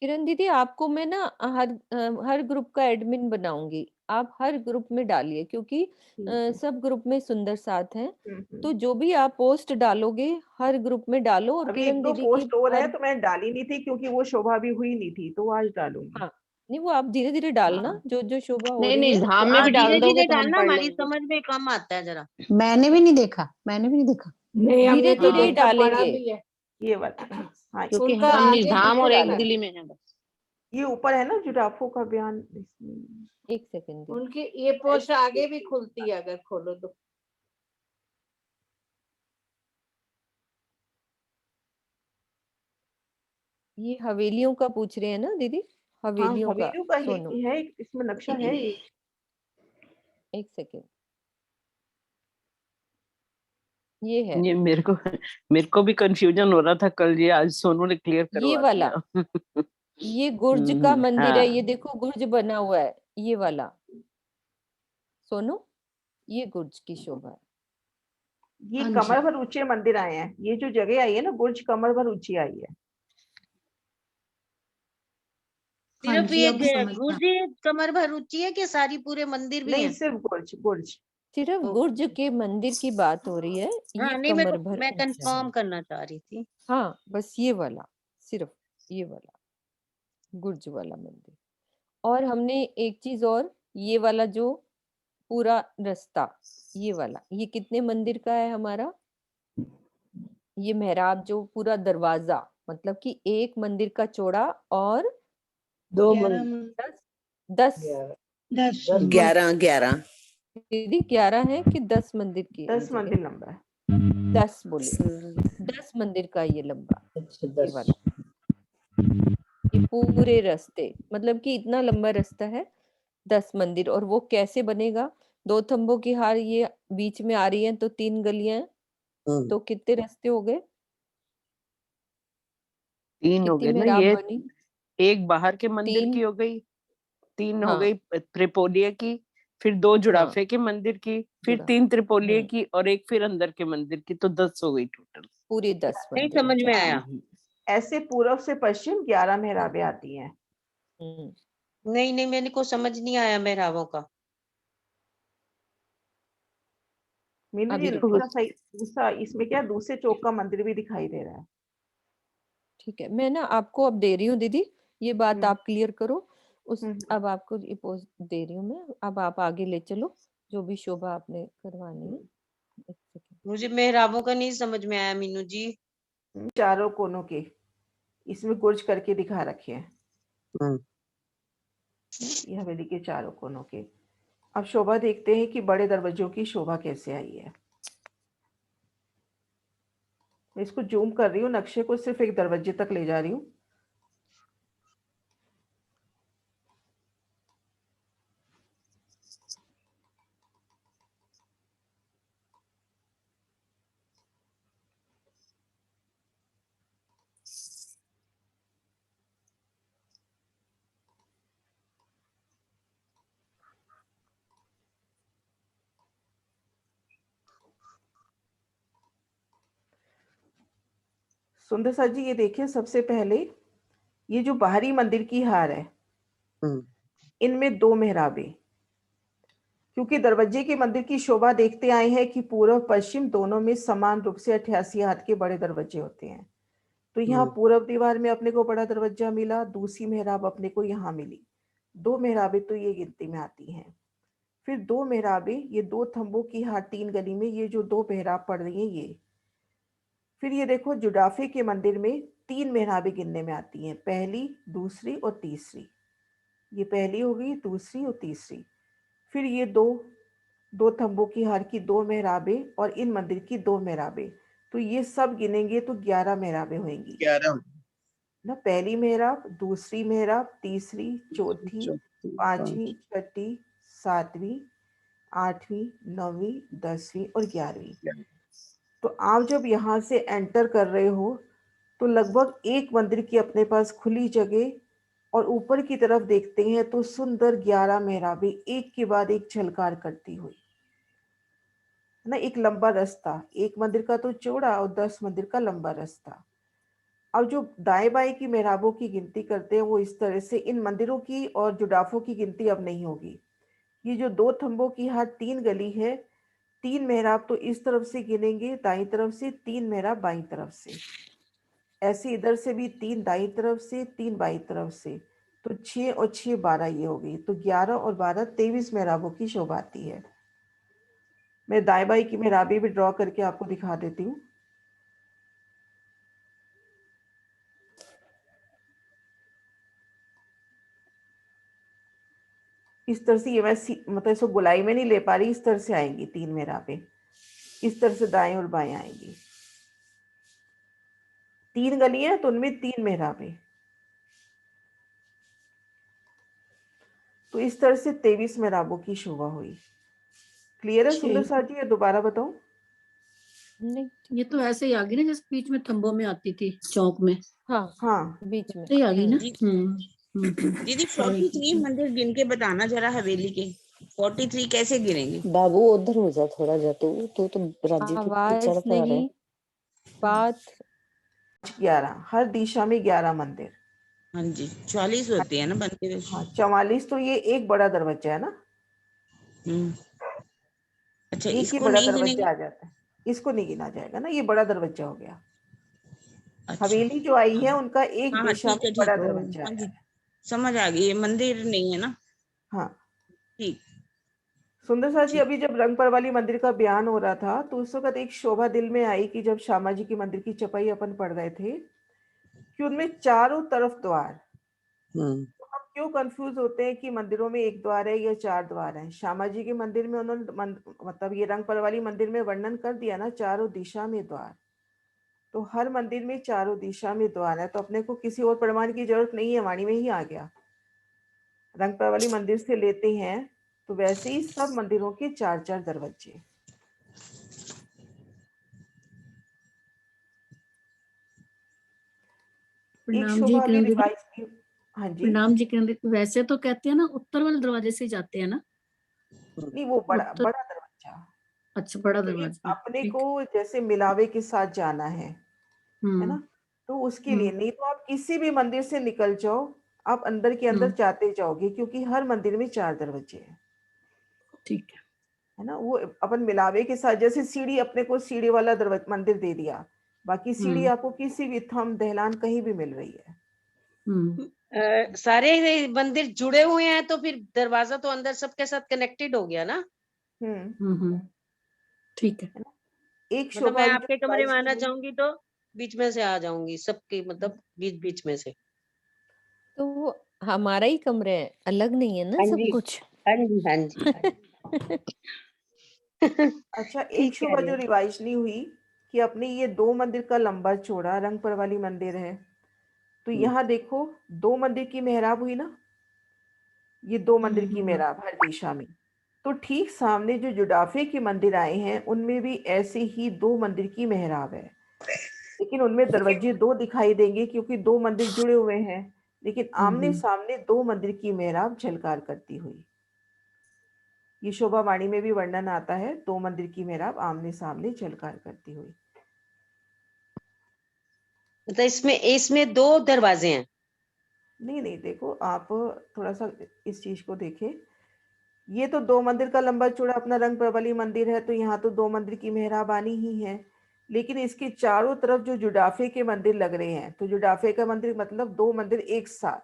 A: किरण दीदी आपको मैं ना हर ग्रुप का एडमिन बनाऊंगी, आप हर ग्रुप में डालिए, क्योंकि
B: ठीक है।
A: सब ग्रुप में सुंदर साथ हैं,
B: हम्म।
A: तो जो भी आप पोस्ट डालोगे हर ग्रुप में डालो। और
B: अभी एक
A: किरण
B: दो
A: दीदी की
B: पोस्ट और है
A: हर,
B: तो मैं डाली नहीं थी क्योंकि वो शोभा भी हुई नहीं थी, तो आज डालूंगी।
A: हाँ नहीं वो आप धीरे-धीरे डालना जो शोभा हो
H: नहीं
A: रही
H: नहीं
A: है
H: धाम
A: तो
H: में
A: आप
H: भी डाल
D: धीरे
H: दोगे
D: धीरे
H: तो हम
D: डालना,
H: पढ़
D: हमारी
H: लेंगे।
D: समझ में कम आता है जरा।
E: मैंने भी नहीं देखा, मैंने भी नहीं देखा।
I: नहीं हमने तो
A: धीरे-धीरे
I: देखा, पढ़ा
A: डालेंगे।
I: भी है।
B: ये वाला, हाँ
H: क्योंकि
I: उनका
H: हम
I: आगे
H: निधाम और
I: पीछे
H: एक
I: है।
H: दिल्ली में है बस।
B: ये ऊपर है ना जुड़ाफों का बयान इसमें।
A: 1 सेकंड दीदी।
I: उनकी ये पोस्ट आगे भी खुलती है अगर खोलो तो।
A: ये हवेलियों का पूछ रहे हैं ना दीदी?
B: हाँ
A: हवेलियों का
B: हवेलियों का
A: सोनू।
B: ही है, इसमें नक्शा है एक।
A: 1 सेकंड। ये है।
H: ये मेरे को भी कंफ्यूजन हो रहा था कल, ये आज सोनू ने क्लियर
A: ये
H: करवा
A: वाला।
H: दिया।
A: ये गुर्ज का मंदिर है,
H: हाँ
A: ये देखो गुर्ज बना हुआ है, ये वाला। सोनू, ये गुर्ज की शोभा है।
B: ये
J: हाँ जी।
B: कमर भर ऊंचे मंदिर आए हैं, ये जो जगह आई है ना बुर्ज कमर भर ऊंची आई है।
J: हाँ
D: सिर्फ
J: जी,
D: ये
J: अब समझ में
D: गुर्जी कमर भर ऊंची है कि सारी पूरे मंदिर भी
B: नहीं
D: हैं?
B: सिर्फ बुर्ज बुर्ज।
A: सिर्फ
D: ओके।
A: गुर्ज के मंदिर की बात हो रही है, ये
D: हाँ नहीं, मेरे
A: कमर
D: को
A: भर
D: मैं
A: ऊंचा है।
D: कंफर्म करना चाह रही थी।
A: हाँ, बस ये वाला, सिर्फ ये वाला गुर्ज वाला मंदिर। और हमने एक चीज और, ये वाला जो पूरा रास्ता, ये वाला, ये कितने मंदिर का है हमारा? ये मेहराब जो पूरा दरवाजा, मतलब कि एक मंदिर का चौड़ा और
I: 2
J: 11
I: मंदिर
A: 10
J: 10
G: 11 11
A: दीदी 11 है कि 10 मंदिर की
B: 10
A: जगह?
B: मंदिर लंबा है।
A: 10 बोले, 10 मंदिर का ये लंबा,
I: अच्छा
A: ये
I: 10।
A: वाला, ये पूरे रास्ते, मतलब कि इतना लंबा रास्ता है, 10 मंदिर। और वो कैसे बनेगा? 2 थंबों की हार ये बीच में आ रही है तो 3 गलियां हैं, तो कितने रास्ते हो गए?
H: 3 हो
A: कितनी
H: गए ना
A: मेहराब
H: ये।
A: बनी?
H: एक बाहर के मंदिर
A: 3।
H: की हो गई, 3 हो
A: हाँ
H: गई त्रिपोलिये की, फिर 2
A: हाँ
H: जुड़ाफे के मंदिर की, फिर
A: जुड़ा
H: 3 त्रिपोलिये की और एक फिर अंदर के मंदिर की, तो 10 हो गई टोटल।
A: पूरे 10
D: नहीं
A: मंदिर हो
D: समझ में
A: जाते
D: आया।
A: हैं।
B: ऐसे पूर्व से पश्चिम 11 मेहराबें आती हैं।
A: हम्म।
D: नहीं नहीं, मेरे को समझ नहीं आया मेहराबों का।
B: मीनू जी
A: अभी देखो,
B: थोड़ा सा दूसरा, इसमें क्या दूसरे चौक का मंदिर भी दिखाई दे रहा है।
A: ठीक है, मैं ना आपको अब दे रही हूँ दीदी, ये बात
B: हम्म
A: आप क्लियर करो।
B: हम्म।
A: अब आपको रिपोज दे रही हूँ मैं, अब आप आगे ले चलो जो भी शोभा आपने करवानी है। 1 सेकंड।
D: मुझे मेहराबों का नहीं समझ में आया मीनू जी।
B: चारों कोनों के इसमें गुर्ज करके दिखा रखे हैं, ये हवेली के चारों कोनों के। अब शोभा देखते हैं कि बड़े दरवाजों की शोभा कैसे आई है। मैं इसको जूम कर रही हूँ, नक्शे को सिर्फ एक दरवाजे तक ले जा रही हूँ। सुंदर सा जी ये देखिए, सबसे पहले ये जो बाहरी मंदिर की हार है, इनमें 2 मेहराबें, क्योंकि दरवाजे के मंदिर की शोभा देखते आए हैं कि पूर्व पश्चिम दोनों में समान रूप से 88 हाथ के बड़े दरवाजे होते हैं। तो यहाँ पूर्व दीवार में अपने को बड़ा दरवाजा मिला, दूसरी मेहराब अपने को यहाँ मिली, 2 मेहराबें तो ये गिनती में आती हैं। फिर 2 मेहराबें, ये 2 थंबों की हार 3 गली में, ये जो 2 मेहराब पड़ रही हैं ये। फिर ये देखो जुडाफे के मंदिर में 3 मेहराबें गिनने में आती हैं, पहली, दूसरी और तीसरी। ये पहली हो गई, दूसरी और तीसरी। फिर ये 2 थंबों की हार की 2 मेहराबें और इन मंदिर की 2 मेहराबें, तो ये सब गिनेंगे तो 11 मेहराबें होंगी
K: 11
B: ना। पहली मेहराब, दूसरी मेहराब, तीसरी, चौथी, पांचवी, छठी, सातवीं, आठवीं, नौवीं, 10वीं और 11वीं। तो आप जब यहाँ से एंटर कर रहे हो तो लगभग एक मंदिर की अपने पास खुली जगह, और ऊपर की तरफ देखते हैं तो सुंदर 11 मेहराबें एक के बाद एक झलकार करती हुई, है ना। एक लंबा रास्ता, एक मंदिर का तो चौड़ा और 10 मंदिर का लंबा रास्ता। अब जो दाएं बाएं की मेहराबों की गिनती करते हैं वो इस तरह से, इन मंदिरों की और जुडाफों की गिनती अब नहीं होगी। ये जो 2 थंबों की हाथ 3 गली है, 3 मेहराब तो इस तरफ से गिनेंगे दाई तरफ से, 3 मेहराब बाई तरफ से, ऐसे इधर से भी 3 दाई तरफ से, 3 बाई तरफ से, तो 6 और 6 12 ये हो गई, तो 11 और 12 23 मेहराबों की शोभा आती है। मैं दाएं बाएं की मेहराबें भी ड्रॉ करके आपको दिखा देती हूँ। इस तरह से ये मैं मतलब इसको गोलाई में नहीं ले पा रही, इस तरह से आएंगी 3 मेहराबें, इस तरह से दाएं और बाएं आएंगी। 3 गलियां तो उनमें 3 मेहराबें, तो इस तरह से 23 मेहराबों की शोभा हुई। क्लियर है सुंदर साथ जी, या दोबारा बताऊं?
A: नहीं,
J: ये तो ऐसे ही आ गई ना जैसे बीच में थंबों में आती थी चौक में,
A: हाँ
B: हाँ
A: बीच में।
J: सही आ गई ना।
C: दीदी 43 मंदिर गिन के बताना जरा हवेली के, 43 कैसे गिनेंगे?
E: बाबू उधर हो जा थोड़ा जा, तो राजी की
A: आवाज
E: चढ़ पा रहे
A: नहीं, बात
B: 11, हर दिशा में 11 मंदिर।
C: हाँ जी, 44 होती है ना मंदिर।
B: हाँ 44, तो ये एक बड़ा दरवाजा है ना,
C: अच्छा,
B: एक ही
C: इसको
B: बड़ा
C: नहीं गिनेंगे?
B: दरवाजा आ जाता है, इसको नहीं गिना जाएगा ना, ये बड़ा दरवाजा हो गया।
C: अच्छा,
B: हवेली जो आई है उनका एक
C: हाँ
B: दिशा
C: ठीक
B: में
C: है
B: बड़ा
C: ठीक है,
B: दरवाजा
C: हाँ
B: आया
C: जी
B: है।
C: समझ आ गई, ये मंदिर नहीं है ना।
B: हाँ
C: ठीक।
B: सुंदर साथ जी,
C: ठीक।
B: अभी जब रंगपर वाली मंदिर का बयान हो रहा था तो उस वक्त एक शोभा दिल में आई कि जब श्यामा जी की मंदिर की चपाई अपन पढ़ रहे थे कि उनमें चारों तरफ द्वार, तो हम क्यों कंफ्यूज होते हैं कि मंदिरों में एक द्वार है या 4 द्वार हैं। श्यामा जी के मंदिर में उन्होंने मतलब ये रंगपर वाली मंदिर में वर्णन कर दिया ना, चारों दिशा में द्वार, तो हर मंदिर में चारों दिशा में द्वार है, तो अपने को किसी और प्रमाण की जरूरत नहीं है, वाणी में ही आ गया। रंगपर वाली मंदिर से लेते हैं तो वैसे ही सब मंदिरों के 4-4 दरवाजे। एक
J: प्रणाम जी
B: शोभा अभी
J: किरण दीदी,
B: रिवाइज की। हाँ जी,
J: प्रणाम जी किरण दीदी, वैसे तो कहते हैं ना उत्तर वाले दरवाजे से जाते हैं ना।
B: नहीं वो बड़ा
J: उत्तर,
B: बड़ा दरवाजा,
J: अच्छा बड़ा
B: तो ये
J: दरवाजा,
B: अपने
J: ठीक।
B: को जैसे मिलावे के साथ जाना है ना, तो उसके लिए नहीं तो आप किसी भी मंदिर से निकल जाओ, आप अंदर के अंदर जाते जाओगे, क्योंकि हर मंदिर में 4 दरवाजे हैं,
J: ठीक
B: है ना। वो अपन मिलावे के साथ, जैसे सीढ़ी अपने को सीढ़ी वाला दरवाजा मंदिर दे दिया, बाकी सीढ़ी आपको किसी भी थंब दहलान कहीं भी मिल रही है।
D: सारे मंदिर जुड़े हुए हैं तो फिर दरवाजा तो अंदर सबके साथ कनेक्टेड हो गया ना।
J: ठीक है।
B: एक
D: मतलब
B: शोभा
D: मैं
B: अभी जो
D: आपके कमरे
B: रिवाइज
D: में आना
B: की,
D: चाहूंगी तो बीच में से आ जाऊंगी, सबके मतलब बीच बीच में से।
A: तो वो हमारा ही कमरे है, अलग नहीं है ना
D: हाँ
A: सब
D: जी,
A: कुछ।
D: हाँ जी, हाँ जी, हाँ जी।
B: अच्छा एक
D: ठीक कह
B: शोभा
D: रहे
B: जो
D: हो।
B: रिवाइज नहीं हुई कि अपने ये 2 मंदिर का लंबा चौड़ा रंगपर वाली मंदिर है, तो यहाँ देखो 2 मंदिर की मेहराब हुई ना, ये 2 मंदिर की मेहराब हर दिशा में, तो ठीक सामने जो जुडाफे के मंदिर आए हैं उनमें भी ऐसे ही 2 मंदिर की मेहराब है, लेकिन उनमें दरवाजे 2 दिखाई देंगे क्योंकि 2 मंदिर जुड़े हुए हैं, लेकिन आमने सामने 2 मंदिर की मेहराब झलकार करती हुई। ये शोभा वाणी में भी वर्णन आता है, 2 मंदिर की मेहराब आमने सामने झलकार करती हुई।
D: मतलब इसमें इसमें 2 दरवाजे हैं।
B: नहीं नहीं, देखो आप थोड़ा सा इस चीज को देखें, ये तो 2 मंदिर का लंबा चौड़ा अपना रंग प्रबली मंदिर है, तो यहाँ तो 2 मंदिर की मेहराबानी ही है, लेकिन इसके चारों तरफ जो जुडाफे के मंदिर लग रहे हैं, तो जुडाफे का मंदिर मतलब 2 मंदिर एक साथ,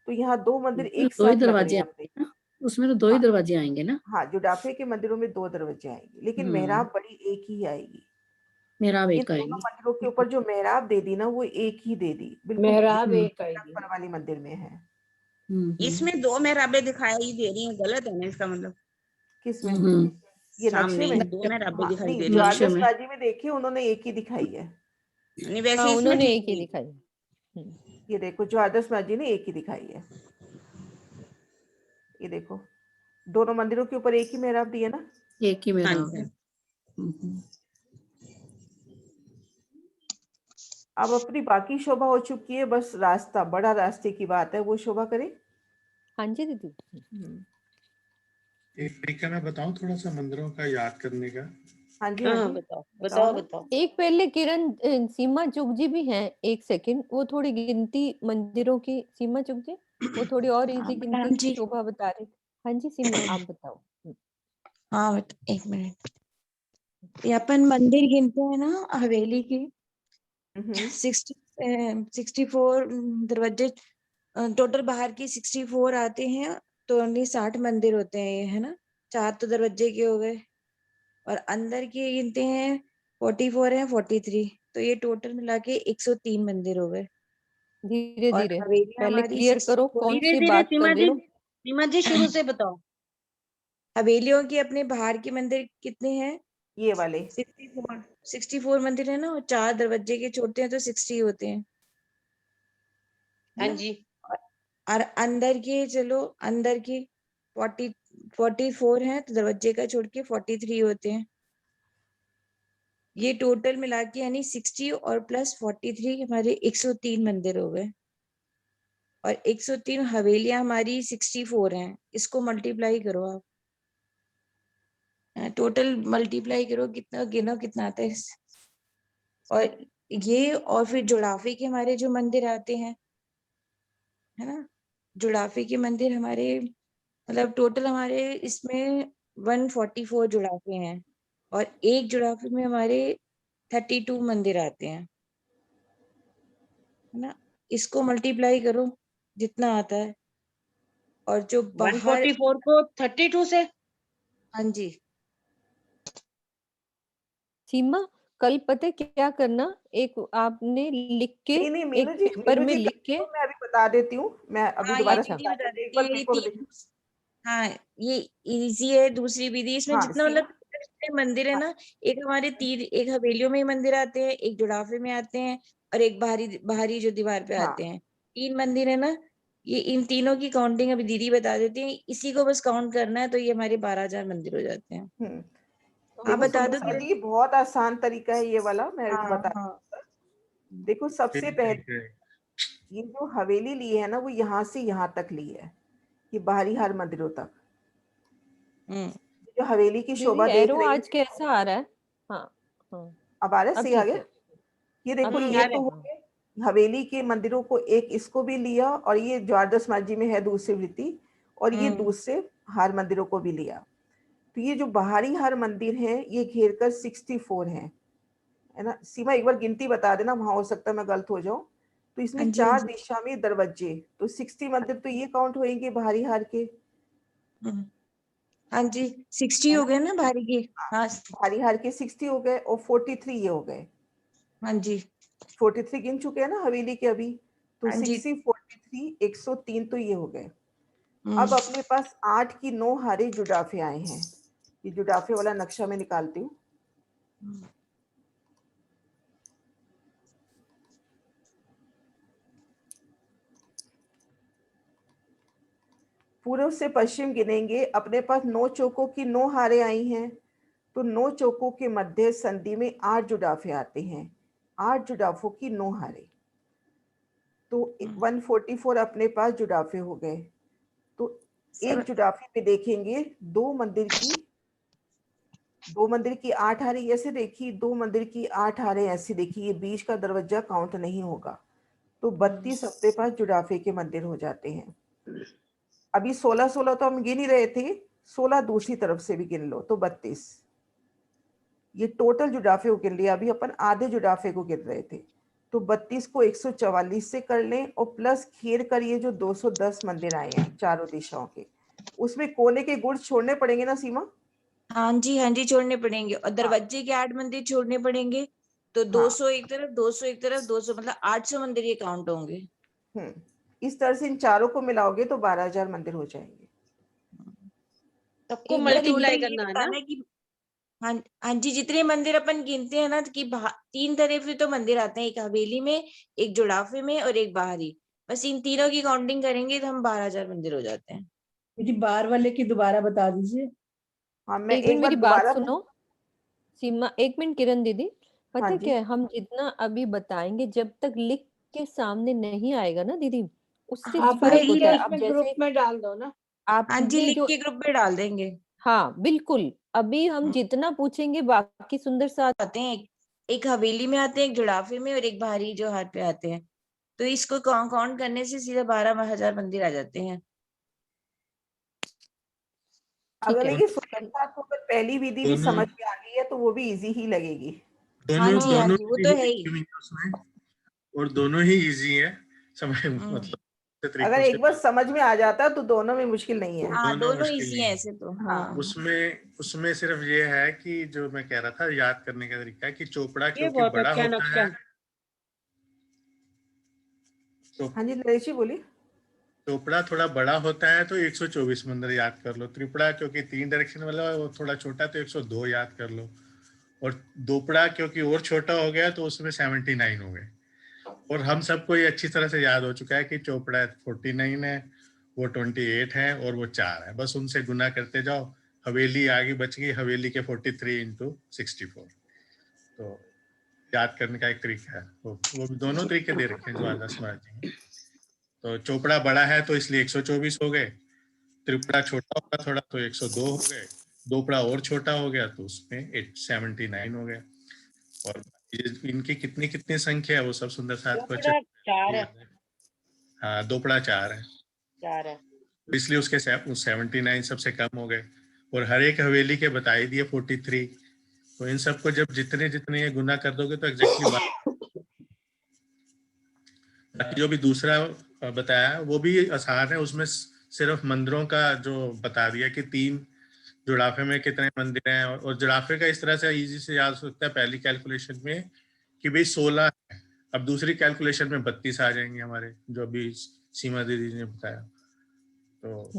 B: तो यहाँ 2 मंदिर एक
J: 2 ही
B: साथ लग रहे
J: दरवाजे
B: हैं अपने।
J: आएंगे ना, उसमें तो 2 ही
B: हाँ
J: दरवाजे आएंगे ना।
B: हाँ, जुडाफे के मंदिरों में 2 दरवाजे आएंगे, लेकिन मेहराब बड़ी एक ही आएगी।
J: मेहराब
B: इन
J: एक
B: दोनों
J: आएगी।
B: मंदिरों के ऊपर जो मेहराब दे दी ना, वो एक ही दे दी, बिल्कुल
I: मेहराब एक आएगी।
B: रंगपर वाली मंदिर में है।
C: इसमें 2 मेहराबें दिखाई दे रही हैं, गलत है ना इसका मतलब?
B: किसमें? ये नक्शे
C: सामने
B: में?
C: 2 मेहराबें
B: हाँ
C: दिखाई
B: नहीं,
C: दे
B: जो
C: रही हैं।
J: नक्शे
B: आदर्श
J: में
B: राजी में देखिए उन्होंने एक ही दिखाई है।
C: नहीं
A: हाँ
C: वैसे इसमें
A: उन्होंने
C: ठीक
A: एक ही
C: नहीं।
A: दिखाई।
B: ये देखो जो आदर्श राजी ने एक ही दिखाई है, ये देखो दोनों मंदिरों के ऊपर एक ही मेहराब दी है ना।
J: एक ही
C: हाँ
J: मेहराब
C: जी।
J: है।
B: अब अपनी बाकी शोभा हो चुकी है, बस रास्ता, बड़ा रास्ते की बात है, वो शोभा करें।
A: हाँ जी दीदी।
F: एक तरीका मैं बताऊं थोड़ा सा मंदिरों का याद करने का।
B: हाँ जी
D: हाँ
B: हाँ जी,
D: बताओ
B: बताओ
D: बताओ
B: ना।
D: बताओ।
A: एक पहले किरण सीमा चुग जी भी हैं, एक सेकंड, वो थोड़ी गिनती मंदिरों की, सीमा चुग जी वो थोड़ी और इजी गिनती
G: मैम
A: की
G: जी।
A: शोभा बता रहे थे। हाँ जी सीमा आप बताओ।
G: हाँ एक मिनट, ये अपन मंदिर गिनते हैं ना हवेली के, 64 दरवाजे टोटल बाहर की 64 आते हैं, तो ओनली 60 मंदिर होते हैं ये, है ना। 4 तो दरवाजे के हो गए, और अंदर के गिनते हैं 44 है, 43, तो ये टोटल मिला के 103 मंदिर हो गए।
A: धीरे
G: और
A: धीरे
G: हवेली
A: पहले
G: हमारी
A: क्लियर करो
G: 64।
A: कौन
D: धीरे
A: सी
D: धीरे
A: बात कर रहे हो।
D: सीमा जी शुरू से बताओ।
G: हवेलियों के अपने बाहर के मंदिर कितने हैं?
B: ये वाले
G: 64 मंदिर है ना, और 4 दरवाजे के छोड़ते हैं तो 60 होते हैं।
D: हाँ जी।
G: और अंदर के, चलो अंदर के 44 हैं, तो दरवाजे का छोड़ के 43 होते हैं। ये टोटल मिला के यानी 60 और प्लस 43 हमारे 103 मंदिर हो गए। और 103 हवेलियां हमारी 64 हैं, इसको मल्टीप्लाई करो आप, टोटल मल्टीप्लाई करो, कितना गिनो कितना आता है। और ये, और फिर जुड़ाफे के हमारे जो मंदिर आते हैं, है ना, जुड़ाफे के मंदिर हमारे, मतलब टोटल हमारे इसमें 144 जुड़ाफे हैं, और एक जुड़ाफे में हमारे 32 मंदिर आते हैं, है ना। इसको मल्टीप्लाई करो जितना आता है। और जो बाहर,
D: 144 को 32 से।
G: हाँ जी,
A: सीमा कल पता है क्या करना, एक आपने लिख के
B: नहीं नहीं
A: एक पेपर में लिख के।
B: मैं अभी बता देती हूँ, मैं अभी
G: हाँ ये
B: दोबारा
A: अच्छा
G: विधि बता
B: एक
G: देती
B: बार
G: है, ये
B: मेरे को
G: हाँ ये इजी है। दूसरी विधि, इसमें
B: हाँ
G: जितना
B: सीमा,
G: मतलब जितने मंदिर है ना, एक हमारे तीन, एक हवेलियों में मंदिर आते हैं, एक जुड़ाफे में आते हैं, और एक बाहरी बाहरी जो दीवार पे
B: हाँ
G: आते हैं। 3 मंदिर है ना, ये इन तीनों की काउंटिंग अभी दीदी बता देती है। इसी को बस काउंट करना है, तो ये हमारे 12,000 मंदिर हो जाते हैं। आप
B: देखो
G: बता
B: सुंदर
G: दो
B: साथ
G: किरण।
B: जी, बहुत आसान तरीका है ये वाला, मैं
G: हाँ
B: बता
G: हाँ
B: देखो सबसे
F: ठीक
B: पहले
F: है।
B: ये जो हवेली ली है ना, वो यहाँ से यहाँ तक ली है, ये बाहरी हर मंदिरों तक। जो हवेली की
A: दीदी
B: शोभा देख
A: एरो
B: रही
A: आज
B: है,
A: कैसा आ रहा है। हाँ हाँ
B: अब आ रहा है,
A: अब
B: सही आ
A: ठीक
B: गया।
A: है।
B: ये देखो,
A: अब
B: ये
A: ठीक
B: तो
A: है।
B: हो
A: हाँ
B: गए हवेली के मंदिरों को, एक इसको भी लिया, और ये द्वादश मार्जी में है दूसरी वृत्ति, और ये दूसरे हर मंदिरों को भी लिया। तो ये जो बाहरी हर मंदिर है, ये घेर कर 64 है ना। सीमा एक बार गिनती बता देना, वहां हो सकता है मैं गलत हो जाऊं। तो इसमें
G: हाँ जी, हाँ
B: 4
G: जी।
B: दिशा में दरवाजे, तो 60 मंदिर तो ये काउंट होंगे बाहरी हार के,
G: हाँ जी, 60
B: है
G: हो
B: ना।
G: गए ना बाहरी के। हाँ
B: बाहरी हार के 60 हो गए, और 43 ये हो गए।
G: हाँ जी,
B: 43 गिन चुके हैं ना हवेली के अभी, तो
G: हाँ जी।
B: 60 43 103 तो ये हो गए। अब अपने पास 8 की 9 हारे जुड़ाफे आए हैं। ये जुड़ाफे वाला नक्शा मैं निकालती हूँ। पूर्व से पश्चिम गिनेंगे, अपने पास 9 चौकों की 9 हारे आई हैं, तो 9 चौकों के मध्य संधि में 8 जुड़ाफे आते हैं। 8 जुड़ाफों की 9 हारे, तो 144 अपने पास जुड़ाफे हो गए। तो एक जुड़ाफे पे देखेंगे, दो मंदिर की 8 हारे ऐसे देखी, 2 मंदिर की 8 हारे ऐसे देखी, ये बीच का दरवाजा काउंट नहीं होगा। तो 32 अपने पास जुड़ाफे के मंदिर हो जाते हैं। अभी 16 तो हम गिन ही रहे थे, 16 दूसरी तरफ से भी गिन लो तो 32। ये टोटल जुड़ाफे को गिन लिया, अभी अपन आधे जुड़ाफे को गिन रहे थे। तो 32 को 144 से कर लें, और प्लस घेर कर ये जो 210 मंदिर आए हैं चारों दिशाओं के, उसमें कोने के गुण छोड़ने पड़ेंगे ना सीमा।
G: हाँ जी, छोड़ने पड़ेंगे, और दरवाजे के 8 मंदिर छोड़ने पड़ेंगे। तो 200 एक तरफ, 200 एक तरफ, 200 मतलब 800 मंदिर ये काउंट होंगे।
B: इस तरह से इन चारों को मिलाओगे तो 12,000 मंदिर हो जाएंगे।
D: सबको
G: एक बार
D: मल्टीप्लाई
G: ये
D: करना है ना।
G: बताना कि हाँ हाँ जी, जितने मंदिर अपन गिनते हैं ना, कि 3 तरह से तो मंदिर आते हैं, एक हवेली में, एक जुड़ाफे में, और एक बाहरी। बस इन तीनों की काउंटिंग करेंगे तो हम 12,000 मंदिर हो जाते हैं।
I: दीदी बाहर वाले की दोबारा बता दीजिए।
B: हाँ, मैं
A: एक मिनट
B: एक बार
A: मेरी बात
B: दोबारा
A: सुनो सीमा, एक मिनट किरण दीदी।
B: हाँ
A: पता है
B: जी,
A: क्या है, हम जितना अभी बताएंगे जब तक लिख के सामने नहीं आएगा ना दीदी, उससे
D: हाँ पर
A: फर्क
D: लिख
A: होता
D: के
A: है। अब
D: उसमें ग्रुप
A: जैसे
D: में डाल दो ना।
G: हाँ जी,
A: आपने
G: लिख
A: जो,
G: के ग्रुप में डाल देंगे।
A: हाँ बिल्कुल, अभी हम जितना पूछेंगे बाकी सुंदर साथ
G: आते हैं, एक हवेली में आते हैं, एक जुड़ाफे में, और एक बाहरी जो हाथ पे आते हैं। तो इसको काउंट करने से सीधा 12,000 मंदिर आ जाते हैं।
A: ठीक
B: अगर
A: है।
B: देखिए सुंदरता को अगर पहली विधि भी
F: दोनों
B: समझ में आ गई है तो वो भी इजी ही लगेगी।
G: हाँ
F: दोनों
G: जी, हाँ
F: दोनों
G: जी, वो
F: विधि
G: तो
F: ही
G: है
F: लिखी
G: ही।
F: हुई है उसमें, और दोनों ही इजी है समय मतलब
B: अगर एक बार समझ में आ जाता तो दोनों में मुश्किल नहीं है।
G: हाँ, दोनों
F: मुश्किल
G: इजी
F: नहीं
G: है
F: है।
G: ऐसे तो।
B: हाँ।
G: हाँ,
F: उसमें सिर्फ ये है कि जो मैं कह रहा था याद करने का तरीका है कि चोपड़ा
I: ये
F: क्योंकि
I: बहुत
F: बड़ा
I: अच्छा
F: होता
I: नक्शा।
F: है। तो
B: हाँ जी नरेश जी बोलिए।
F: चोपड़ा थोड़ा बड़ा होता है तो 124 मंदिर याद कर लो। त्रिपुरा क्योंकि 3 डायरेक्शन वाला है वो थोड़ा छोटा तो 102 याद कर लो। और दोपड़ा क्योंकि और छोटा हो गया तो उसमें 79 हो गए। और हम सबको ये अच्छी तरह से याद हो चुका है कि चोपड़ा 49 है, वो 28 है और वो 4 है। बस उनसे गुना करते जाओ, हवेली आगे बच गई, हवेली के 43 इंटू 64। तो याद करने का एक तरीका है। वो दोनों तरीके दे रखे हैं जो आदर्श महाराज जी ने। तो चोपड़ा बड़ा है तो इसलिए 124 हो गए, त्रिपुरा छोटा होगा थोड़ा तो 102 हो गए, दोपड़ा और छोटा हो गया तो उसमें 79 हो गया। और इनकी कितनी कितनी संख्या है वो सब सुंदर साथ को अच्छे
D: 4 है।
F: हाँ दोपड़ा 4 है,
D: 4 है।
F: इसलिए उसके 79 सबसे कम हो गए। और हर एक हवेली के बता ही दिए 43। तो इन सबको जब जितने जितने ये गुना कर दोगे तो एग्जैक्टली बाकी जो भी दूसरा बताया वो भी आसान है। उसमें सिर्फ मंदिरों का जो बता दिया कि 3 जुड़ाफे में कितने मंदिर हैं। और जुड़ाफे का इस तरह से इजी से याद हो सकता है पहली कैलकुलेशन में कि भाई 16 है। अब दूसरी कैलकुलेशन में 32 आ जाएंगे हमारे, जो अभी सीमा दीदी ने बताया। तो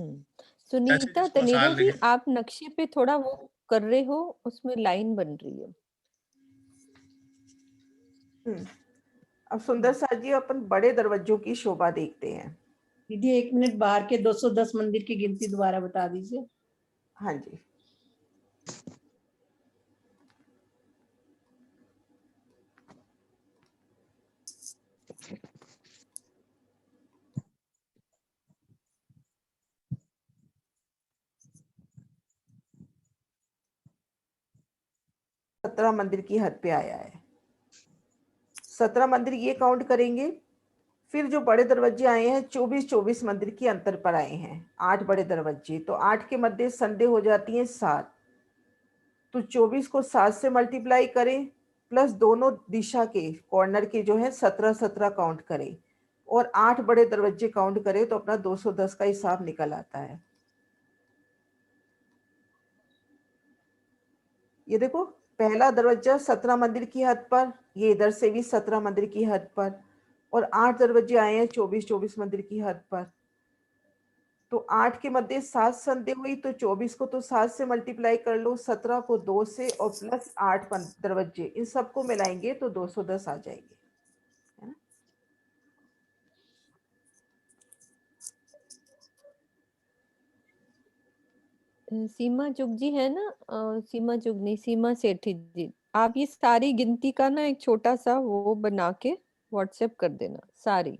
A: सुनीता तनेजा जी आप नक्शे पे थोड़ा वो कर रहे हो, उसमें लाइन बन रही है।
B: अब सुंदर साथ जी अपन बड़े दरवाजों की शोभा देखते हैं।
I: दीदी 1 मिनट बाहर के 210 मंदिर की गिनती दोबारा बता दीजिए।
B: हाँ जी। सत्रह मंदिर की हद पे आया है। 17 मंदिर ये काउंट करेंगे। फिर जो बड़े दरवाजे आए हैं 24 मंदिर की अंतर पर आए हैं। 8 बड़े दरवाजे, तो 8 के मध्य संधि हो जाती है 7। तो 24 को 7 से मल्टीप्लाई करें, प्लस दोनों दिशा के कॉर्नर के जो है 17 काउंट करें और 8 बड़े दरवाजे काउंट करें तो अपना 210 का हिसाब निकल आता है। ये देखो पहला दरवाजा 17 मंदिर की हद पर, ये इधर से भी 17 मंदिर की हद पर, और 8 दरवाजे आए हैं 24 मंदिर की हद पर। तो 8 के मध्य 7 संधि हुई तो 24 को तो 7 से मल्टीप्लाई कर लो, 17 को 2 से और प्लस 8 दरवाजे, इन सबको मिलाएंगे तो 210 आ जाएंगे, है ना।
A: सीमा चुग जी है ना, सीमा चुग नहीं, सीमा सेठी जी, आप ये सारी गिनती का ना एक छोटा सा वो बना के व्हाट्सएप कर देना सारी।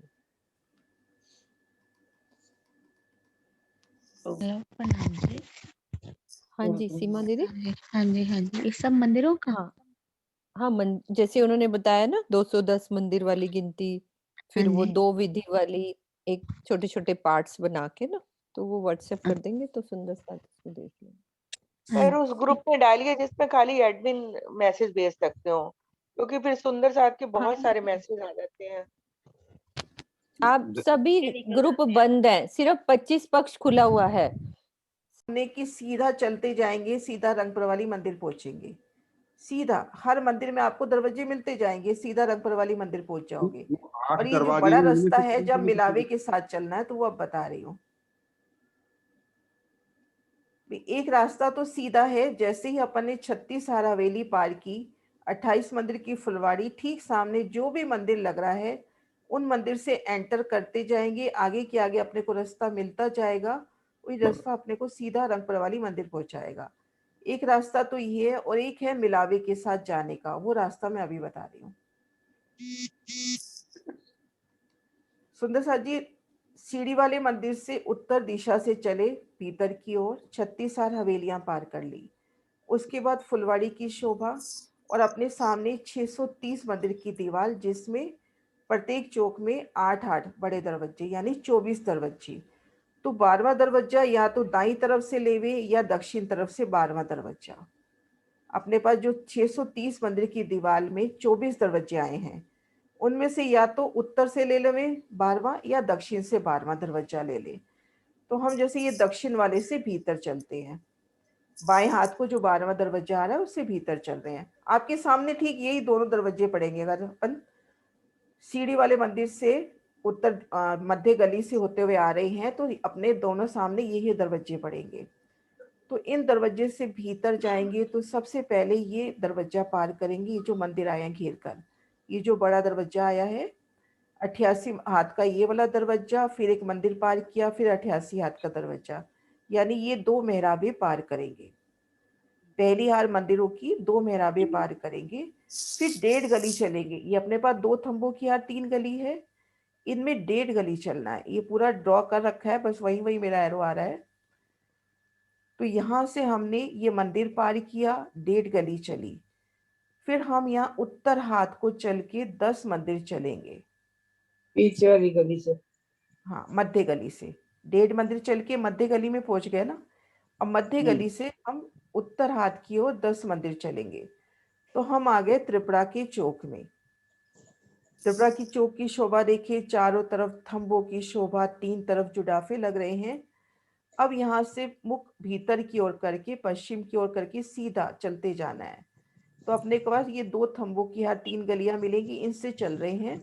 K: प्रणाम जी।
A: हाँ जी सीमा दीदी।
K: हाँ जी हाँ जी, ये सब मंदिरों का।
A: हाँ हाँ जैसे उन्होंने बताया ना 210 मंदिर वाली गिनती, फिर वो 2 विधि वाली, एक छोटे छोटे पार्ट्स बना के ना, तो वो व्हाट्सएप कर देंगे तो सुंदर साथ इसको देख लेंगे।
L: फिर उस ग्रुप में डालिए जिसमें खाली एडमिन मैसेज भेज सकते हो, क्योंकि फिर सुंदर साथ के बहुत सारे मैसेज आ जाते हैं।
A: आप सभी ग्रुप बंद है, सिर्फ 25 पक्ष खुला हुआ है।
B: कि सीधा चलते जाएंगे, सीधा रंगपुर वाली मंदिर पहुंचेंगे। सीधा हर मंदिर में आपको दरवाजे मिलते जाएंगे, सीधा रंगपुर वाली मंदिर पहुंच जाओगे। और ये जो बड़ा रास्ता है जब मिलावे के साथ चलना है तो वो अब बता रही हूँ। एक रास्ता तो सीधा है, जैसे ही अपन ने 36 हार हवेली पार की, 28 मंदिर की फुलवाड़ी, ठीक सामने जो भी मंदिर लग रहा है उन मंदिर से एंटर करते जाएंगे, आगे के आगे अपने को रास्ता मिलता जाएगा, वही रास्ता अपने को सीधा रंगपुर वाली मंदिर पहुंचाएगा। एक रास्ता तो ये है, और एक है मिलावे के साथ जाने का, वो रास्ता मैं अभी बता रही हूँ। सुंदर साथ जी सीढ़ी वाले मंदिर से उत्तर दिशा से चले भीतर की ओर, 36 हवेलियां पार कर ली। उसके बाद फुलवाड़ी की शोभा और अपने सामने 630 मंदिर की दीवार, जिसमें प्रत्येक चौक में 8-8 बड़े दरवाजे यानी 24 दरवाजे। तो 12वां दरवाजा या तो दाई तरफ से लेवे या दक्षिण तरफ से 12वां दरवाजा। अपने पास जो 630 मंदिर की दीवार में 24 दरवाजे आए हैं, उनमें से या तो उत्तर से ले लेवे 12वां या दक्षिण से 12वां दरवाजा ले ले। तो हम जैसे ये दक्षिण वाले से भीतर चलते हैं, बाएं हाथ को जो 12वां दरवाजा आ रहा है उससे भीतर चल रहे हैं। आपके सामने ठीक यही दोनों दरवाजे पड़ेंगे। अगर अपन सीढ़ी वाले मंदिर से उत्तर मध्य गली से होते हुए आ रहे हैं तो अपने दोनों सामने यही दरवाजे पड़ेंगे। तो इन दरवाजे से भीतर जाएंगे तो सबसे पहले ये दरवाजा पार करेंगे, ये जो मंदिर आया घेर कर, ये जो बड़ा दरवाजा आया है 88 हाथ का ये वाला दरवाजा, फिर एक मंदिर पार किया, फिर 88 हाथ का दरवाजा, यानी ये 2 मेहराबे पार करेंगे। पहली हार मंदिरों की 2 मेहराबे पार करेंगे, फिर 1.5 गली चलेंगे। ये अपने पास 2 थंबों की हार 3 गली है, इनमें 1.5 गली चलना है। ये पूरा ड्रॉ कर रखा है, बस वही वही मेरा एरो आ रहा है। तो यहाँ से हमने ये मंदिर पार किया, 1.5 गली चली, फिर हम यहाँ उत्तर हाथ को चल के 10 मंदिर चलेंगे
L: पीछे वाली गली से।
B: हाँ, मध्य गली से 1.5 मंदिर चल के मध्य गली में पहुंच गए ना। अब मध्य गली से हम उत्तर हाथ की ओर 10 मंदिर चलेंगे तो हम आ गए त्रिपुरा के चौक में। त्रिपुरा की चौक की शोभा देखिए, चारों तरफ थंबों की शोभा, 3 तरफ जुडाफे लग रहे हैं। अब यहाँ से मुख भीतर की ओर करके पश्चिम की ओर करके सीधा चलते जाना है। तो अपने के पास ये 2 थंबों की यहाँ 3 गलियां मिलेंगी, इनसे चल रहे हैं।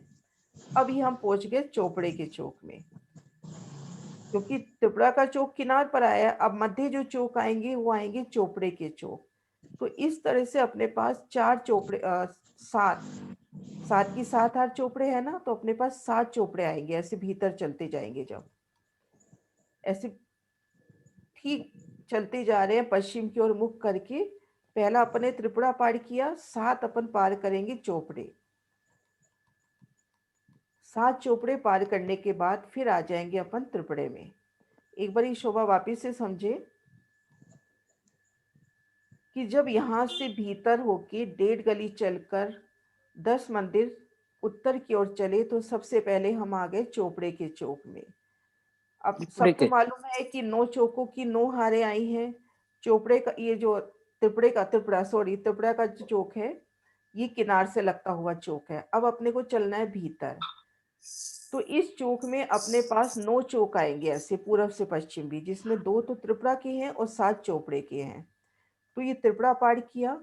B: अभी हम पहुंच गए चोपड़े के चौक में, क्योंकि त्रिपुरा का चौक किनार पर आया। अब मध्य जो चौक आएंगे वो आएंगे चोपड़े के चौक। तो इस तरह से अपने पास 4 चोपड़े 7 की 7 हार चोपड़े है ना, तो अपने पास 7 चोपड़े आएंगे। ऐसे भीतर चलते जाएंगे, जब ऐसे ठीक चलते जा रहे हैं पश्चिम की ओर मुख करके, पहला अपने त्रिपुरा पार किया, 7 अपन पार करेंगे चोपड़े। 7 चोपड़े पार करने के बाद फिर आ जाएंगे अपन त्रिपुरे में। एक बार ये शोभा वापिस से समझे कि जब यहाँ से भीतर होके 1.5 गली चलकर 10 मंदिर उत्तर की ओर चले तो सबसे पहले हम आ गए चोपड़े के चौक में। अब सबको मालूम है कि 9 चौकों की 9 हारें आई हैं। चोपड़े का ये जो त्रिपुरा का जो चौक है ये किनार से लगता हुआ चौक है। अब अपने को चलना है भीतर। तो इस चौक में अपने पास 9 चौक आएंगे ऐसे पूर्व से पश्चिम भी, जिसमें 2 तो त्रिपुरा के हैं और 7 चोपड़े के हैं। तो ये त्रिपुरा पार किया,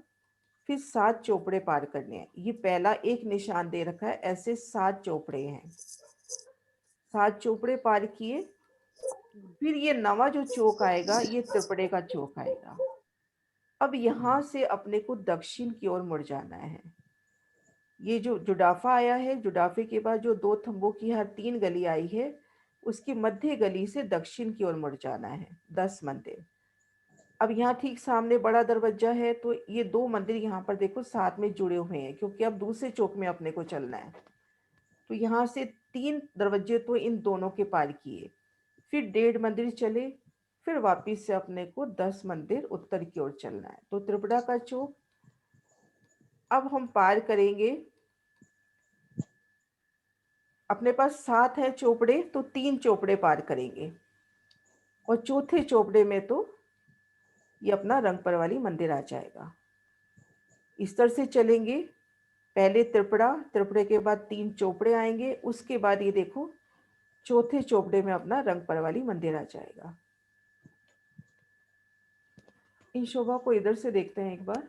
B: फिर 7 चोपड़े पार करने हैं। ये पहला एक निशान दे रखा है, ऐसे 7 चोपड़े हैं। 7 चोपड़े पार किए, फिर ये नवा जो चौक आएगा ये त्रिपुरे का चौक आएगा। अब यहाँ से अपने को दक्षिण की ओर मुड़ जाना है। ये जो जुडाफा आया है, जुडाफे के बाद जो 2 थंबों की हर 3 गली आई है, उसकी मध्य गली से दक्षिण की ओर मुड़ जाना है, 10 मंदिर। अब यहाँ ठीक सामने बड़ा दरवाजा है, तो ये 2 मंदिर यहाँ पर देखो साथ में जुड़े हुए हैं, क्योंकि अब दूसरे चौक में अपने को चलना है। तो यहाँ से 3 दरवाजे तो इन दोनों के पार किए, फिर 1.5 मंदिर चले, फिर वापिस से अपने को 10 मंदिर उत्तर की ओर चलना है। तो त्रिपुरा का चौक अब हम पार करेंगे। अपने पास 7 है चोपड़े, तो 3 चोपड़े पार करेंगे, और चौथे चोपड़े में तो ये अपना रंगपर वाली मंदिर आ जाएगा। इस तरह से चलेंगे, पहले त्रिपुरा, त्रिपुरे के बाद 3 चोपड़े आएंगे, उसके बाद ये देखो चौथे चोपड़े में अपना रंगपर वाली मंदिर आ जाएगा। इन शोभा को इधर से देखते हैं एक बार।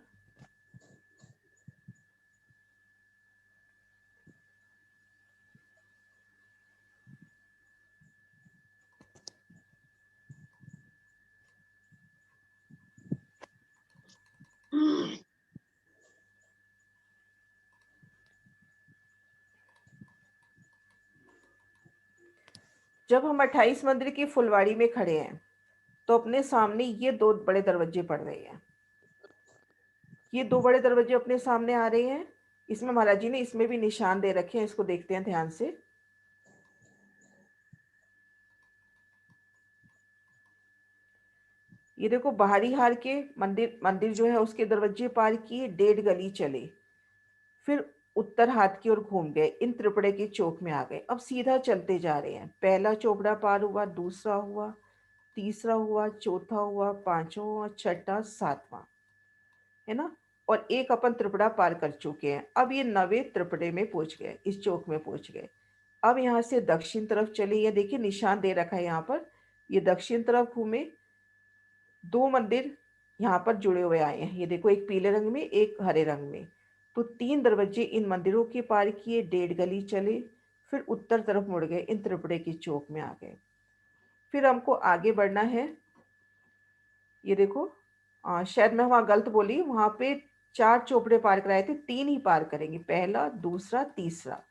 B: जब हम 28 मंदिर की फुलवाड़ी में खड़े हैं तो अपने सामने ये 2 बड़े दरवाजे पड़ रहे हैं। ये 2 बड़े दरवाजे अपने सामने आ रहे हैं। इसमें महाराज जी ने इसमें भी निशान दे रखे हैं, इसको देखते हैं ध्यान से। ये देखो बाहरी हार के मंदिर जो है उसके दरवाजे पार किए, 1.5 गली चले, फिर उत्तर हाथ की ओर घूम गए, इन त्रिपुरे के चौक में आ गए। अब सीधा चलते जा रहे हैं। पहला चोपड़ा पार हुआ, दूसरा हुआ, तीसरा हुआ, चौथा हुआ, 5वां हुआ, छठा, 7वां, है ना। और एक अपन त्रिपुरा पार कर चुके हैं। अब ये 9वें त्रिपुरे में पहुंच गए, इस चौक में पहुंच गए। अब यहाँ से दक्षिण तरफ चले, ये देखिए निशान दे रखा है यहाँ पर, ये दक्षिण तरफ घूमे, 2 मंदिर यहाँ पर जुड़े हुए आए हैं, ये देखो, एक पीले रंग में एक हरे रंग में। तो 3 दरवाजे इन मंदिरों के पार किए, 1.5 गली चले, फिर उत्तर तरफ मुड़ गए, इन त्रिपुरे की चौक में आ गए। फिर हमको आगे बढ़ना है, ये देखो शायद मैं वहां गलत बोली, वहां पे 4 चौपड़े पार कराए थे, 3 ही पार करेंगे, पहला, दूसरा, तीसरा।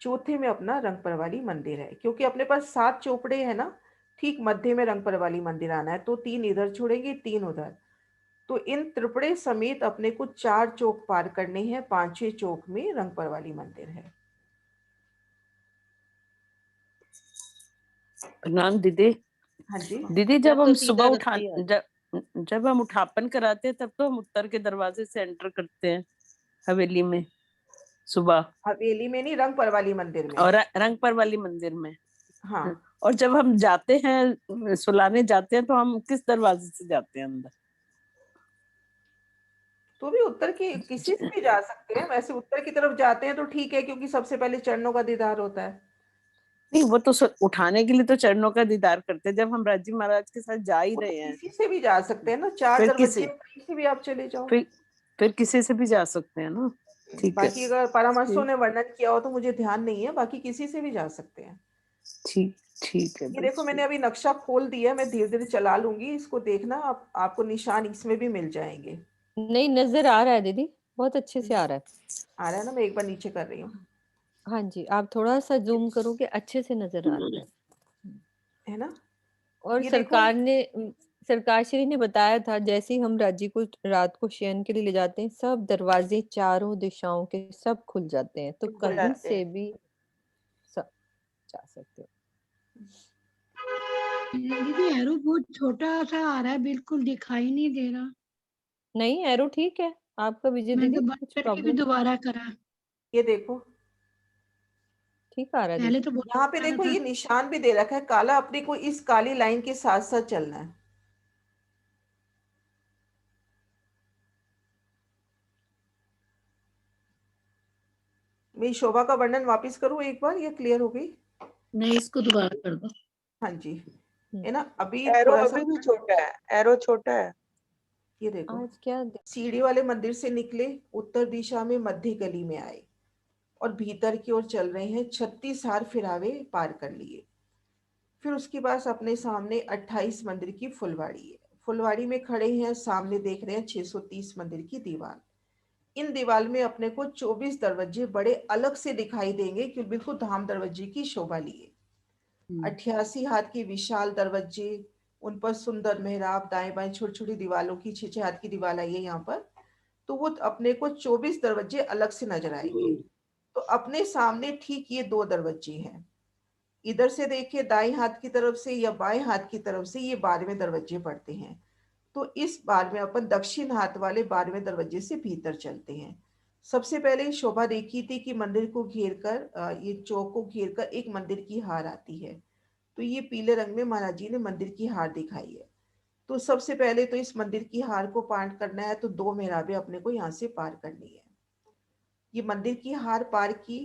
B: चौथे में अपना रंगपर वाली मंदिर है, क्योंकि अपने पास 7 चौपड़े है ना, ठीक मध्य में रंगपर वाली मंदिर आना है, तो 3 इधर छोड़ेंगे, 3 उधर। तो इन त्रिपुरे समेत अपने को 4 चौक पार करने हैं, 5वें चौक में रंगपर वाली मंदिर है।
H: प्रणाम दीदी।
B: हाँ जी
H: दीदी, जब
D: तो
H: हम
D: सीधा
H: सुबह
D: रास्ता ही है।
H: जब हम उठापन कराते हैं तब तो हम उत्तर के दरवाजे से एंटर करते हैं हवेली में सुबह,
B: हवेली में नहीं, रंगपर वाली मंदिर में।
H: और रंगपर वाली मंदिर में।
B: हाँ,
H: और जब हम जाते हैं, सुलाने जाते हैं, तो हम किस दरवाजे से जाते हैं अंदर?
B: तो भी उत्तर की किसी से भी जा सकते हैं, वैसे उत्तर की तरफ जाते हैं तो ठीक है, क्योंकि सबसे पहले चरणों का दीदार होता है।
H: नहीं, वो तो उठाने के लिए तो चरणों का दीदार करते हैं, जब हम राजी महाराज के साथ जा ही
B: वो तो
H: रहे हैं।
B: किसी से भी जा सकते हैं ना, 4
H: फिर
B: दरवाजे कहीं से भी आप चले जाओ।
H: फिर किसी से भी जा सकते हैं ना। ठीक है,
B: बाकी अगर परामर्शों ने वर्णन किया हो तो मुझे ध्यान नहीं है, बाकी किसी से भी जा सकते हैं।
H: ठीक है।
B: ये देखो मैंने अभी नक्शा खोल दिया, मैं धीरे धीरे चला लूंगी, इसको देखना, आपको निशान इसमें भी मिल जाएंगे।
A: नहीं, नजर आ रहा है दीदी, बहुत अच्छे से आ रहा है।
B: आ रहा है ना, मैं एक बार नीचे कर रही हूँ।
A: हाँ जी, आप थोड़ा सा जूम करोगे, अच्छे से नजर आ रहा
B: है ना।
A: और
B: ये
A: सरकार ने सरकार श्री ने बताया था, जैसे ही हम राजी को रात को शयन के लिए ले जाते हैं, सब दरवाजे चारों दिशाओं के सब खुल जाते हैं, तो
L: खुल
A: कहीं
L: जाते
A: से
L: हैं।
A: भी सब जा सकते हो।
I: दीदी एरो बहुत छोटा सा आ रहा है, बिल्कुल दिखाई नहीं दे रहा।
A: नहीं, एरो ठीक है आपका विजय
I: मैंने
A: दीदी,
I: तो बंद
A: कुछ
I: करके भी
A: प्रॉब्लम?
I: दोबारा करा,
B: ये देखो,
A: ठीक आ रहा है
I: पहले
A: दीदी।
I: तो बहुत
B: यहाँ पे
I: आ रहा
B: देखो
I: था।
B: ये निशान भी दे रखा है काला, अपने को इस काली लाइन के साथ साथ चलना है। मैं शोभा का वर्णन वापस करूं एक बार, ये क्लियर हो गई?
I: नहीं, इसको दोबारा कर दो।
B: हाँ जी, है ना। अभी
L: एरो
B: थोड़ा सा,
L: अभी भी छोटा है, एरो छोटा है।
B: ये देखो,
A: आज क्या
B: सीढ़ी वाले मंदिर से निकले, उत्तर दिशा में मध्य गली में आए और भीतर की ओर चल रहे हैं, 36 हार फिरावे पार कर लिए। फिर उसके बाद अपने सामने 28 मंदिर की फुलवाड़ी है, फुलवाड़ी में खड़े हैं, सामने देख रहे हैं 630 मंदिर की दीवार। इन दीवार में अपने को 24 दरवाजे बड़े अलग से दिखाई देंगे, क्योंकि बिल्कुल धाम दरवाजे की शोभा लिए। 88 हाथ की विशाल दरवाजे, उन पर सुंदर मेहराब, दाएं बाएं छोटी छोटी दीवारों की 6-6 हाथ की दीवार आई है यहाँ पर। तो वो अपने को 24 दरवाजे अलग से नजर आएंगे। तो अपने सामने ठीक ये 2 दरवाजे हैं, इधर से देखिए दाएं हाथ की तरफ से या बाएं हाथ की तरफ से ये 12वें दरवाजे पड़ते हैं। तो इस बार में अपन दक्षिण हाथ वाले 12वें दरवाजे से भीतर चलते हैं। सबसे पहले शोभा देखी थी कि मंदिर को घेर कर, ये चौक को घेर कर एक मंदिर की हार आती है। तो ये पीले रंग में महाराज जी ने मंदिर की हार दिखाई है। तो सबसे पहले तो इस मंदिर की हार को पार करना है, तो 2 मेहराबें अपने को यहाँ से पार करनी है। ये मंदिर की हार पार की,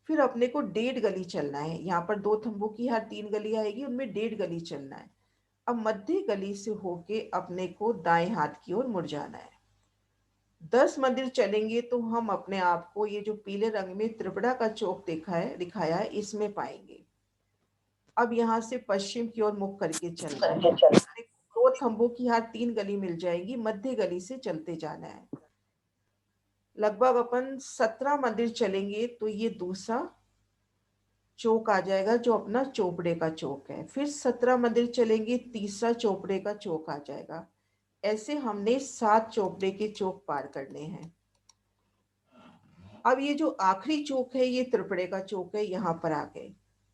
B: फिर अपने को 1.5 गली चलना है। यहाँ पर 2 थंबों की हार 3 गली आएगी, उनमें 1.5 गली चलना है। अब मध्य गली से होके अपने को दाएं हाथ की ओर मुड़ जाना है। 10 मंदिर चलेंगे तो हम अपने आप को ये जो पीले रंग में त्रिपुरा का चौक दिखाया है, इसमें पाएंगे। अब यहाँ से पश्चिम की ओर मुख करके चलना है। 2 थंबों की हार 3 गली मिल जाएगी, मध्य गली से चलते जाना है। लगभग अपन 17 मंदिर चलेंगे तो ये दूसरा चौक आ जाएगा, जो अपना चौपड़े का चौक है। फिर 17 मंदिर चलेंगे, तीसरा चौपड़े का चौक आ जाएगा। ऐसे हमने 7 चौपड़े के चौक पार करने हैं। अब ये जो आखिरी चौक है, ये त्रिपुरे का चौक है, यहाँ पर आ गए।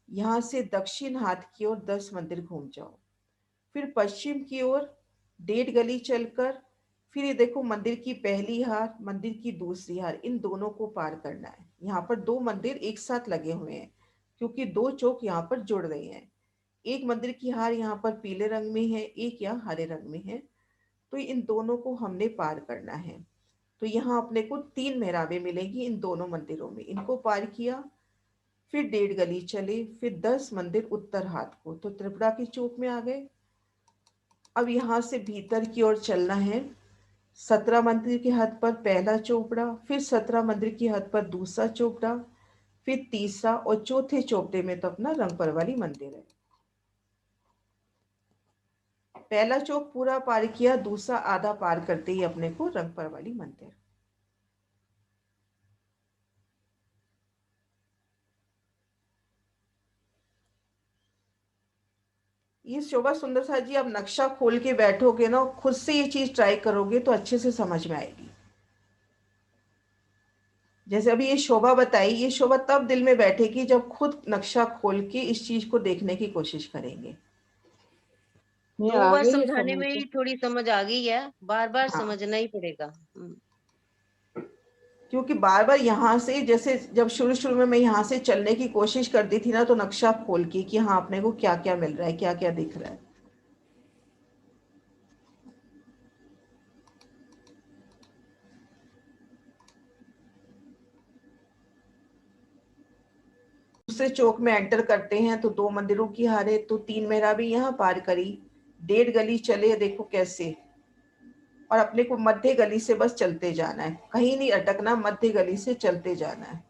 B: यहाँ से दक्षिण हाथ की ओर 10 मंदिर घूम जाओ, फिर पश्चिम की ओर 1.5 गली चलकर, फिर ये देखो मंदिर की पहली हार, मंदिर की दूसरी हार, इन दोनों को पार करना है। यहाँ पर 2 मंदिर एक साथ लगे हुए हैं, क्योंकि 2 चौक यहाँ पर जुड़ रहे हैं। एक मंदिर की हार यहाँ पर पीले रंग में है, एक यहाँ हरे रंग में है। तो इन दोनों को हमने पार करना है। तो यहाँ अपने को 3 मेहराबें मिलेगी इन दोनों मंदिरों में। इनको पार किया, फिर 1.5 गली चले, फिर 10 मंदिर उत्तर हाथ को, तो त्रिपुरा की चौक में आ गए। अब यहाँ से भीतर की ओर चलना है। 17 मंदिर के हद पर पहला चौपड़ा, फिर 17 मंदिर की हद पर दूसरा चौपड़ा, फिर तीसरा, और चौथे चौपड़े में तो अपना रंगपर वाली मंदिर है। पहला चौक पूरा पार किया, दूसरा आधा पार करते ही अपने को रंगपर वाली मंदिर। ये शोभा सुंदर साथ जी, आप नक्शा खोल के बैठोगे ना, खुद से ये चीज ट्राई करोगे तो अच्छे से समझ में आएगी। जैसे अभी ये शोभा बताई, ये शोभा तब दिल में बैठेगी जब खुद नक्शा खोल के इस चीज को देखने की कोशिश करेंगे।
D: 2 बार समझाने में ही थोड़ी समझ आ गई है, बार बार
B: हाँ।
D: समझना ही पड़ेगा।
B: क्योंकि बार बार यहाँ से, जैसे जब शुरू शुरू में मैं यहाँ से चलने की कोशिश करती थी ना, तो नक्शा खोल के कि हाँ अपने को क्या क्या मिल रहा है, क्या क्या दिख रहा है। दूसरे चौक में एंटर करते हैं तो 2 मंदिरों की हारे, तो 3 मेहराबें यहाँ पार करी, 1.5 गली चले, देखो कैसे, और अपने को मध्य गली से बस चलते जाना है, कहीं नहीं अटकना, मध्य गली से चलते जाना है।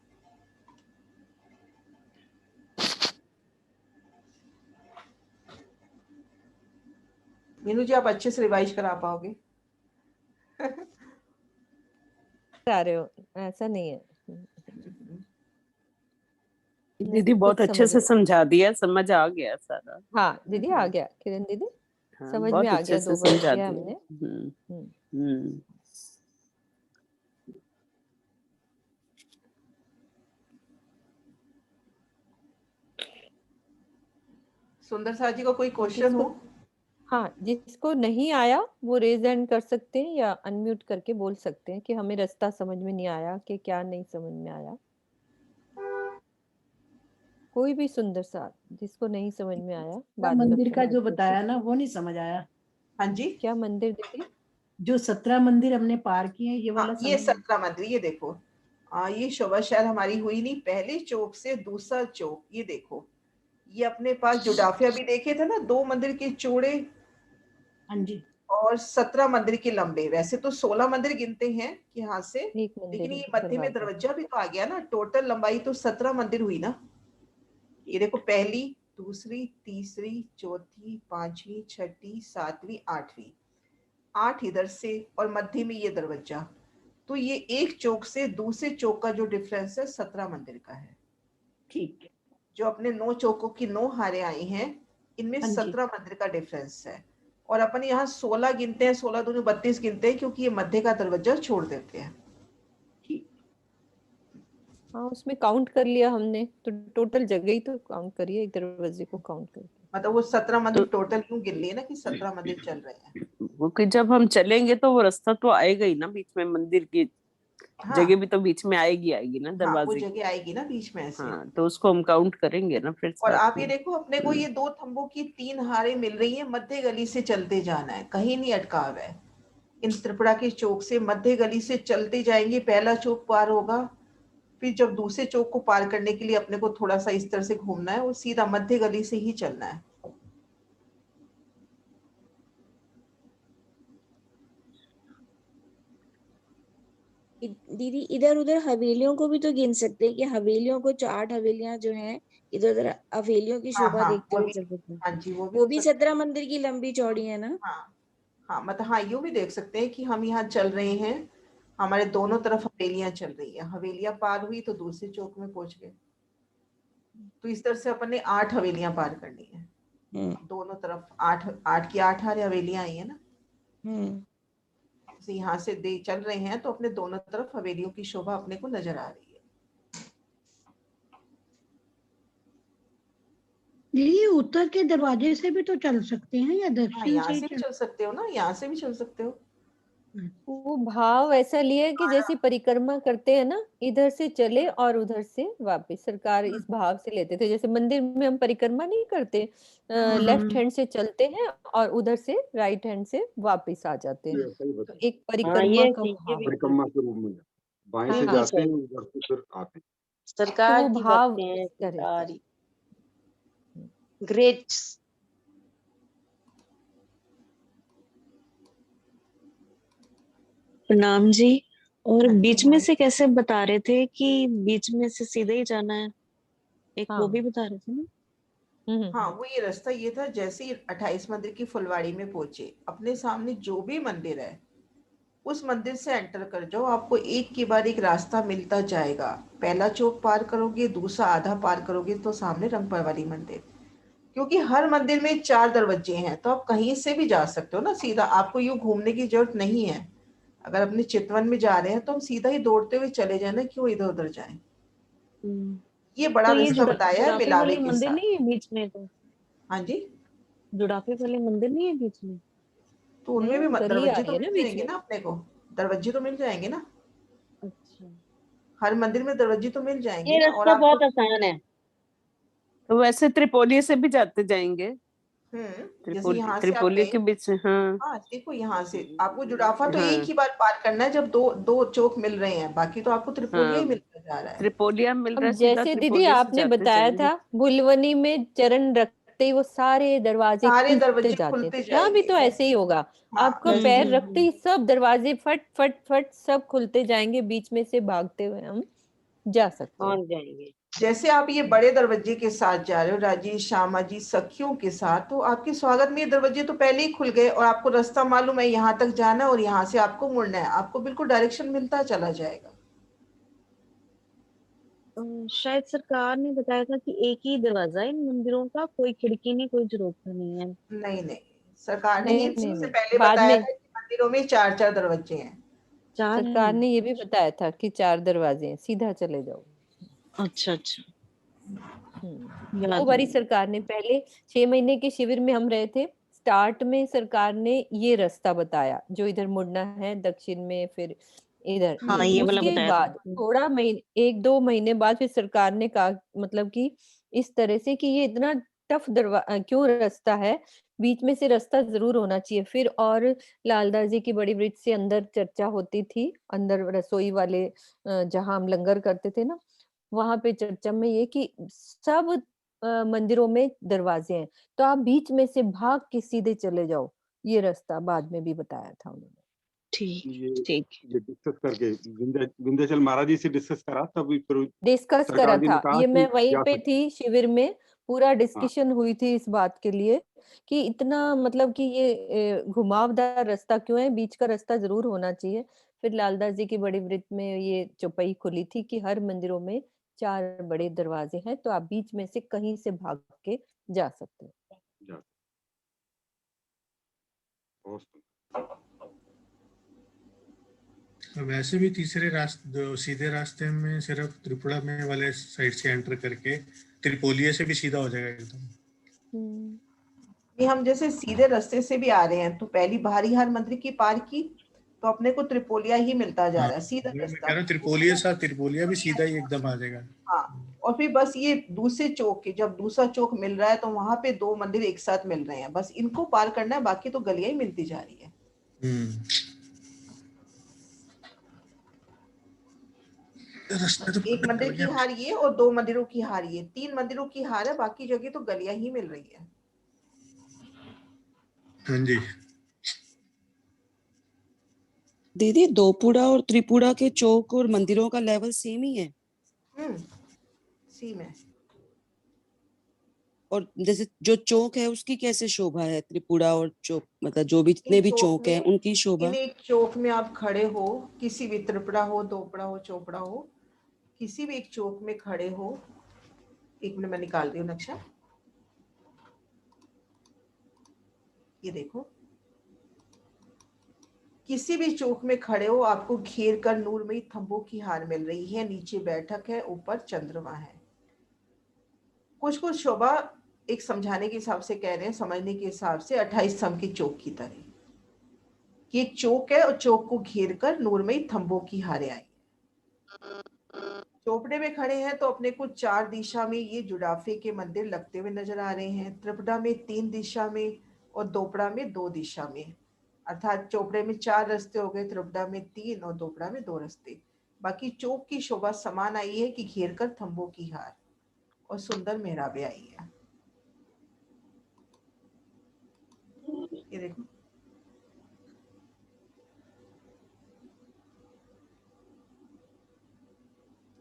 B: मीनू जी, आप अच्छे से रिवाइज करा पाओगे?
A: आ रहे हो, ऐसा नहीं है
H: दीदी, बहुत अच्छे से समझा दिया, समझ आ गया सारा।
A: हाँ दीदी, आ गया किरण दीदी,
H: हाँ,
A: समझ में
H: बहुत
A: आ
H: अच्छे
A: गया,
H: से
A: 2 बार
H: समझा
A: किया
H: दिया।
A: हमने।
B: सुंदर साथ जी का कोई क्वेश्चन हो?
A: हाँ, जिसको नहीं आया वो रेज हैंड कर सकते हैं या अनम्यूट करके बोल सकते हैं कि हमें रास्ता समझ में नहीं आया, कि क्या नहीं समझ में आया। कोई भी सुंदर सा, जिसको नहीं समझ में आया, बात
M: मंदिर का
A: करते
M: जो
A: हुए।
M: बताया ना, वो नहीं समझ आया।
B: हाँ जी,
A: क्या मंदिर दीदी?
M: जो 17 मंदिर हमने पार किए हैं, ये वाला
B: हाँ, ये
M: समझ।
B: 17 मंदिर, ये देखो, ये शोभा शायद हमारी हुई नहीं। पहले चौक से दूसरा चौक, ये देखो, ये अपने पास जुडाफिया भी देखे थे ना, 2 मंदिर के चौड़े
M: हाँ जी,
B: और 17 मंदिर के लंबे। वैसे तो 16 मंदिर गिनते हैं कि यहाँ से, लेकिन ये मध्य में दरवाजा भी तो आ गया ना, टोटल लंबाई तो 17 मंदिर हुई ना। ये देखो, पहली, दूसरी, तीसरी, चौथी, 5वीं, 6ठी, 7वीं, 8वीं, 8 इधर से, और मध्य में ये दरवाजा। तो ये एक चौक से दूसरे चौक का जो डिफरेंस है 17 मंदिर का है।
M: ठीक है।
B: जो अपने 9 चौकों की 9 हारे आई हैं, इनमें 17 मंदिर का डिफरेंस है। और अपन यहाँ 16 गिनते हैं, 16 दूनी 32 गिनते हैं, क्योंकि ये मध्य का दरवाजा छोड़ देते हैं।
A: हाँ, उसमें काउंट कर लिया हमने, तो टोटल जगह ही तो काउंट करिए, एक दरवाजे को काउंट करके।
B: मतलब वो 17 मंदिर टोटल क्यों गिन लिए ना, कि 17 मंदिर चल रहे हैं।
H: वो कि जब हम चलेंगे तो वो रास्ता तो आएगा ही ना, बीच में मंदिर की जगह भी तो बीच में आएगी ना,
B: हाँ, वो
H: दरवाजे की।
B: जगह आएगी ना बीच में ऐसे।
H: हाँ, तो उसको हम काउंट करेंगे ना फिर
B: और
H: साथ
B: आप ये
H: में।
B: देखो, अपने को ये 2 थंबों की 3 हारे मिल रही है, मध्य गली से चलते जाना है, कहीं नहीं अटकाव है। इन त्रिपुरा के चौक से मध्य गली से चलते जाएंगे, पहला चौक पार होगा, फिर जब दूसरे चौक को पार करने के लिए अपने को थोड़ा सा इस तरह से घूमना है, और सीधा मध्य गली से ही चलना है।
G: दीदी, इधर उधर हवेलियों को भी तो गिन सकते हैं कि हवेलियों को 8 हवेलियां जो हैं, इधर उधर हवेलियों की शोभा देखते हुए चल सकते हैं।
B: हाँ जी,
G: वो भी 17 मंदिर की लंबी चौड़ी है ना।
B: हाँ, मतलब हाँ, यूं भी देख सकते हैं कि हम यहाँ चल रहे हैं, हमारे दोनों तरफ हवेलियां चल रही है, हवेलियां पार हुई तो दूसरे चौक में पहुंच गए। तो इस तरह से अपन ने 8 हवेलियां पार करनी है, दोनों तरफ 8 की 8 हारे हवेलियां आई है ना। यहाँ से दे चल रहे हैं तो अपने दोनों तरफ हवेलियों की शोभा अपने को नजर आ रही है।
I: दीदी, उत्तर के दरवाजे से भी तो चल सकते हैं या
B: हाँ,
I: दक्षिण
B: यहाँ
I: से
B: से भी चल सकते हो ना, यहाँ से भी चल सकते हो।
A: वो भाव ऐसा लिया कि जैसे परिक्रमा करते हैं ना, इधर से चले और उधर से वापस, सरकार इस भाव से लेते थे। जैसे मंदिर में हम परिक्रमा नहीं करते, लेफ्ट हैंड से चलते हैं और उधर से राइट हैंड से वापस आ जाते हैं, तो एक
D: हाँ
A: परिक्रमा
D: ये
A: का
D: ठीक है,
A: भाव।
D: बिल्कुल
N: परिक्रमा के रूप में बाएं से
D: बिल्कुल
N: जाते हैं,
D: सही।
N: उधर से फिर आते हैं।
A: तो
D: सरकार
A: वो
D: की
A: भाव
D: बातें हैं,
A: इस तरह से।
D: सरकारी ग्रेट। प्रणाम जी। और बीच में से कैसे बता रहे थे कि बीच में से सीधे ही जाना है, एक वो भी
A: हाँ
D: बता रहे थे ना?
B: हाँ, वो ये रास्ता ये था, जैसे ही 28 मंदिर की फुलवाड़ी में पहुंचे, अपने सामने जो भी मंदिर है उस मंदिर से एंटर कर जाओ, आपको एक के बाद एक रास्ता मिलता जाएगा। पहला चौक पार करोगे, दूसरा आधा पार करोगे तो सामने रंगपर वाली मंदिर। क्योंकि हर मंदिर में 4 दरवाजे हैं, तो आप कहीं से भी जा सकते हो ना सीधा, आपको यूं घूमने की जरूरत नहीं है। अगर अपने चितवन में जा रहे हैं तो हम सीधा ही दौड़ते हुए चले जाए ना, क्यों इधर उधर जाएं। ये बड़ा
D: तो ये
B: रास्ता बताया है
D: जुड़ाफे
B: मिलावे
D: वाले
B: के
D: मंदिर
B: साथ।
D: नहीं है बीच में? तो
B: हाँ जी,
D: जुड़ाफे वाले मंदिर नहीं है बीच में?
B: तो उनमें
A: नहीं,
B: भी
A: वो गली आ
B: दरवाजे
A: रही
B: तो
A: है
B: मिल
A: ना बीच
B: जाएंगे
A: में।
B: ना अपने को, दरवाजे तो मिल जाएंगे ना,
D: अच्छा,
B: हर मंदिर में दरवाजे तो मिल जाएंगे
D: ये
B: ना। और
D: रास्ता
B: आपको
D: बहुत आसान है।
H: तो वैसे त्रिपोली से भी जाते जाएंगे,
B: जैसे यहाँ से आप
H: त्रिपोली
B: गए,
H: के बीच से। हाँ
B: हाँ देखो यहाँ से आपको जुड़ाफा तो एक
H: हाँ
B: ही बार पार करना है, जब दो दो चौक मिल रहे हैं, बाकी तो आपको त्रिपोलिया ही
H: हाँ,
B: मिलता जा रहा है।
H: त्रिपोलिया मिल रहा
A: अब
H: है, सीधा
A: जैसे दीदी
H: त्रिपोली से
A: आपने
H: जाते
A: बताया
H: जाएंगे।
A: था, भुलवनी में चरण रखते ही वो सारे दरवाजे
B: सारे
A: खुलते
B: दरवाजे
A: जाते
B: खुलते
A: थे, यहाँ भी
B: जाएंगे।
A: तो ऐसे ही होगा।
B: हाँ,
A: आपका
B: जैसे
A: पैर रखते ही सब दरवाजे फट फट फट सब खुलते जाएंगे, बीच में से भागते हुए हम जा सकते हैं।
D: जाएंगे।
B: जैसे आप ये बड़े दरवाजे के साथ जा रहे हो राजेश श्यामा जी सखियों के साथ, तो आपके स्वागत में ये दरवाजे तो पहले ही खुल गए, और आपको रास्ता मालूम है, यहाँ तक जाना है और यहाँ से आपको मुड़ना है, आपको बिल्कुल डायरेक्शन मिलता चला जाएगा।
D: शायद सरकार ने बताया था कि एक ही दरवाजा है इन मंदिरों का, कोई खिड़की नहीं, कोई झरोखा नहीं है।
B: नहीं नहीं, सरकार ने
A: नहीं
B: ही
A: नहीं
B: सबसे
A: नहीं,
B: पहले
A: बाद
B: बताया
A: में
B: था कि मंदिरों में 4 दरवाजे हैं।
D: 4
A: सरकार
D: हैं?
A: ने ये भी बताया था कि 4 दरवाजे हैं, सीधा चले जाओ।
D: अच्छा अच्छा, याद
A: 2 बारी
D: नहीं।
A: सरकार ने, पहले 6 महीने के शिविर में हम रहे थे, स्टार्ट में सरकार ने ये रास्ता बताया जो इधर मुड़ना है दक्षिण में, फिर इधर।
D: हाँ ये वाला
A: उसके
D: बताया था।
A: बाद थोड़ा महीने, 1-2 महीने बाद फिर सरकार ने कहा, मतलब कि इस तरह से कि ये इतना टफ क्यों रास्ता है, बीच में से रास्ता जरूर होना चाहिए। फिर और लालदास जी की बड़ी वृत्त से अंदर चर्चा होती थी, अंदर रसोई वाले जहां हम लंगर करते थे ना, वहां पे चर्चा में ये कि सब मंदिरों में दरवाजे हैं, तो आप बीच में से भाग के सीधे चले जाओ। ये रास्ता बाद में भी बताया था उन्होंने।
D: ठीक ठीक।
N: ये डिस्कस करके विंध्याचल महाराज जी से डिस्कस करा, तभी फिर
A: डिस्कस करा
N: सरकार जी ने
A: था,
N: कहा
A: ये मैं
N: कि
A: वहीं
N: जा
A: पे
N: सकते।
A: थी शिविर में, पूरा
N: हाँ,
A: डिस्कशन हुई थी इस बात के लिए कि इतना मतलब कि ये घुमावदार रास्ता क्यों है, बीच का रास्ता जरूर होना चाहिए। फिर लालदास जी की बड़ी वृत्त में ये चौपाई खुली थी कि हर मंदिरों में 4 बड़े दरवाजे हैं, तो आप बीच में से कहीं से भाग के जा सकते हो।
N: जा बहुत सुंदर।
F: वैसे भी तीसरे रास्ते, सीधे रास्ते में सिर्फ त्रिपुरा में वाले साइड से एंटर करके त्रिपोलिया से भी सीधा हो जाएगा एकदम।
B: ये हम जैसे सीधे रास्ते से भी आ रहे हैं, तो पहली बाहरी हर मंदिर की पार की, तो अपने को त्रिपोलिया ही मिलता जा
F: हाँ,
B: रहा है, सीधा
F: मैं
B: रास्ता।
F: कह रहा हूँ त्रिपोलिया भी सीधा ही एकदम आ जाएगा।
B: हाँ, और फिर बस ये दूसरे चौक के, जब दूसरा चौक मिल रहा है तो वहां पे 2 मंदिर एक साथ मिल रहे हैं, बस इनको पार करना है, बाकी तो गलियां ही मिलती जा रही है।
F: रास्ता तो
B: एक मंदिर की हार ये और 2 मंदिरों की हार ये, 3 मंदिरों की हार है, बाकी जगह तो गलियां ही मिल रही है।
F: हाँ जी।
O: दीदी, दोपुड़ा और त्रिपुरा के चौक और मंदिरों का लेवल सेम ही है?
B: सेम है।
O: और जैसे जो चौक है उसकी कैसे शोभा है? त्रिपुरा और चौक, मतलब जो भी जितने भी चौक हैं उनकी शोभा?
B: इन एक चौक में आप खड़े हो, किसी भी त्रिपुरा हो, दोपड़ा हो, चोपड़ा हो, किसी भी एक चौक में खड़े हो, 1 मिनट में निकाल रही हूँ नक्शा, ये देखो, किसी भी चौक में खड़े हो, आपको घेर कर नूरमयी थंबों की हार मिल रही है, नीचे बैठक है, ऊपर चंद्रमा है। कुछ कुछ शोभा एक समझाने के हिसाब से कह रहे हैं, समझने के हिसाब से 28 स्तंभ के चौक की तरह, कि एक चौक है और चौक को घेर कर नूरमयी थंबों की हारें आई। चोपड़े में खड़े हैं तो अपने को 4 दिशा में ये जुड़ाफे के मंदिर लगते हुए नजर आ रहे हैं। त्रिपुरा में 3 दिशा में और दोपड़ा में 2 दिशा में, अर्थात चोपड़े में 4 रास्ते हो गए, त्रिपुरा में 3 और दोपड़ा में 2 रास्ते। बाकी चौक की शोभा समान आई है कि घेर कर थंबों की हार और सुंदर मेहराबे आई है। ये देखो,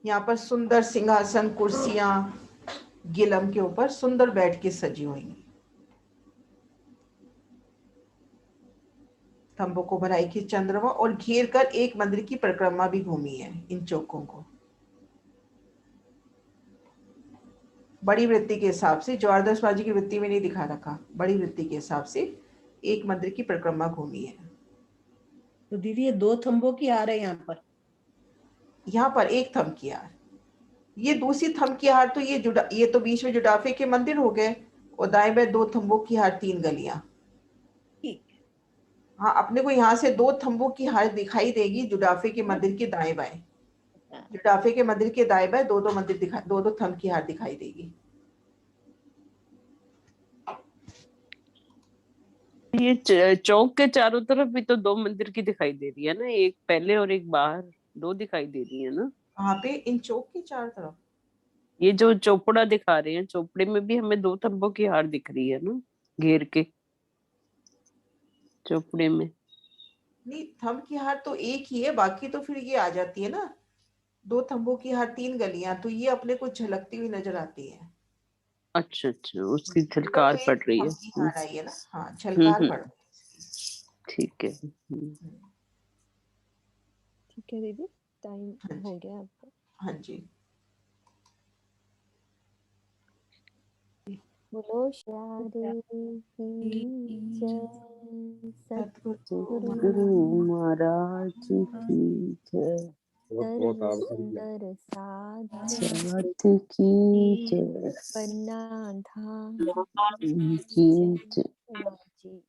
B: यहाँ पर सुंदर सिंहासन, कुर्सियां गिलम के ऊपर सुंदर बैठ के सजी हुई हैं। थंबों को बनाई की चंद्रमा और घेर कर एक मंदिर की परिक्रमा भी घूमी है इन चौकों को। बड़ी वृत्ति के हिसाब से, ज्वारदशबाजी की वृत्ति में नहीं दिखा रखा, बड़ी वृत्ति के हिसाब से एक मंदिर की परिक्रमा घूमी है।
M: तो दीदी ये 2 थंबों की हार है
B: यहाँ पर एक थंब की हार, ये दूसरी थंब की हार तो ये तो बीच में जुड़ाफे के मंदिर हो गए और दाएं बाएं 2 थंबों की हार, 3 गलियां। हाँ, अपने को यहाँ से 2 थंबों की हार दिखाई देगी जुड़ाफे के मंदिर के दाएं बाएं। जुड़ाफे के मंदिर के दाएं बाएं 2-2 मंदिर दिखाई, 2-2 थंब की हार दिखाई देगी।
H: ये चौक के चारों तरफ भी तो 2 मंदिर की दिखाई दे रही है ना, एक पहले और एक बाहर, 2 दिखाई दे रही है ना।
B: वहाँ पे इन चौक के चारों तरफ
H: ये जो चौपड़ा दिखा रहे हैं, चौपड़े में भी हमें 2 थंबों की हार दिख रही है ना, घेर के चौपड़े में।
B: नहीं, थंब की हार तो एक ही है, बाकी तो फिर ये आ जाती है ना 2 थंबों की हार, 3 गलियां, तो ये अपने को झलकती हुई नजर आती है।
H: अच्छा अच्छा, उसकी झलकार पड़ रही है।
B: थंब की हार आई है ना, हाँ, झलकार पड़ रही है।
H: ठीक है।
A: ठीक है दीदी, टाइम हो गया आपका।
B: हाँ जी,
A: बोलो श्यारे की जय,
H: सतगुरु महाराज की जय,
A: सर्व सुंदर साध
H: की जय,
A: पन्ना धाम
H: की जय।
A: जी।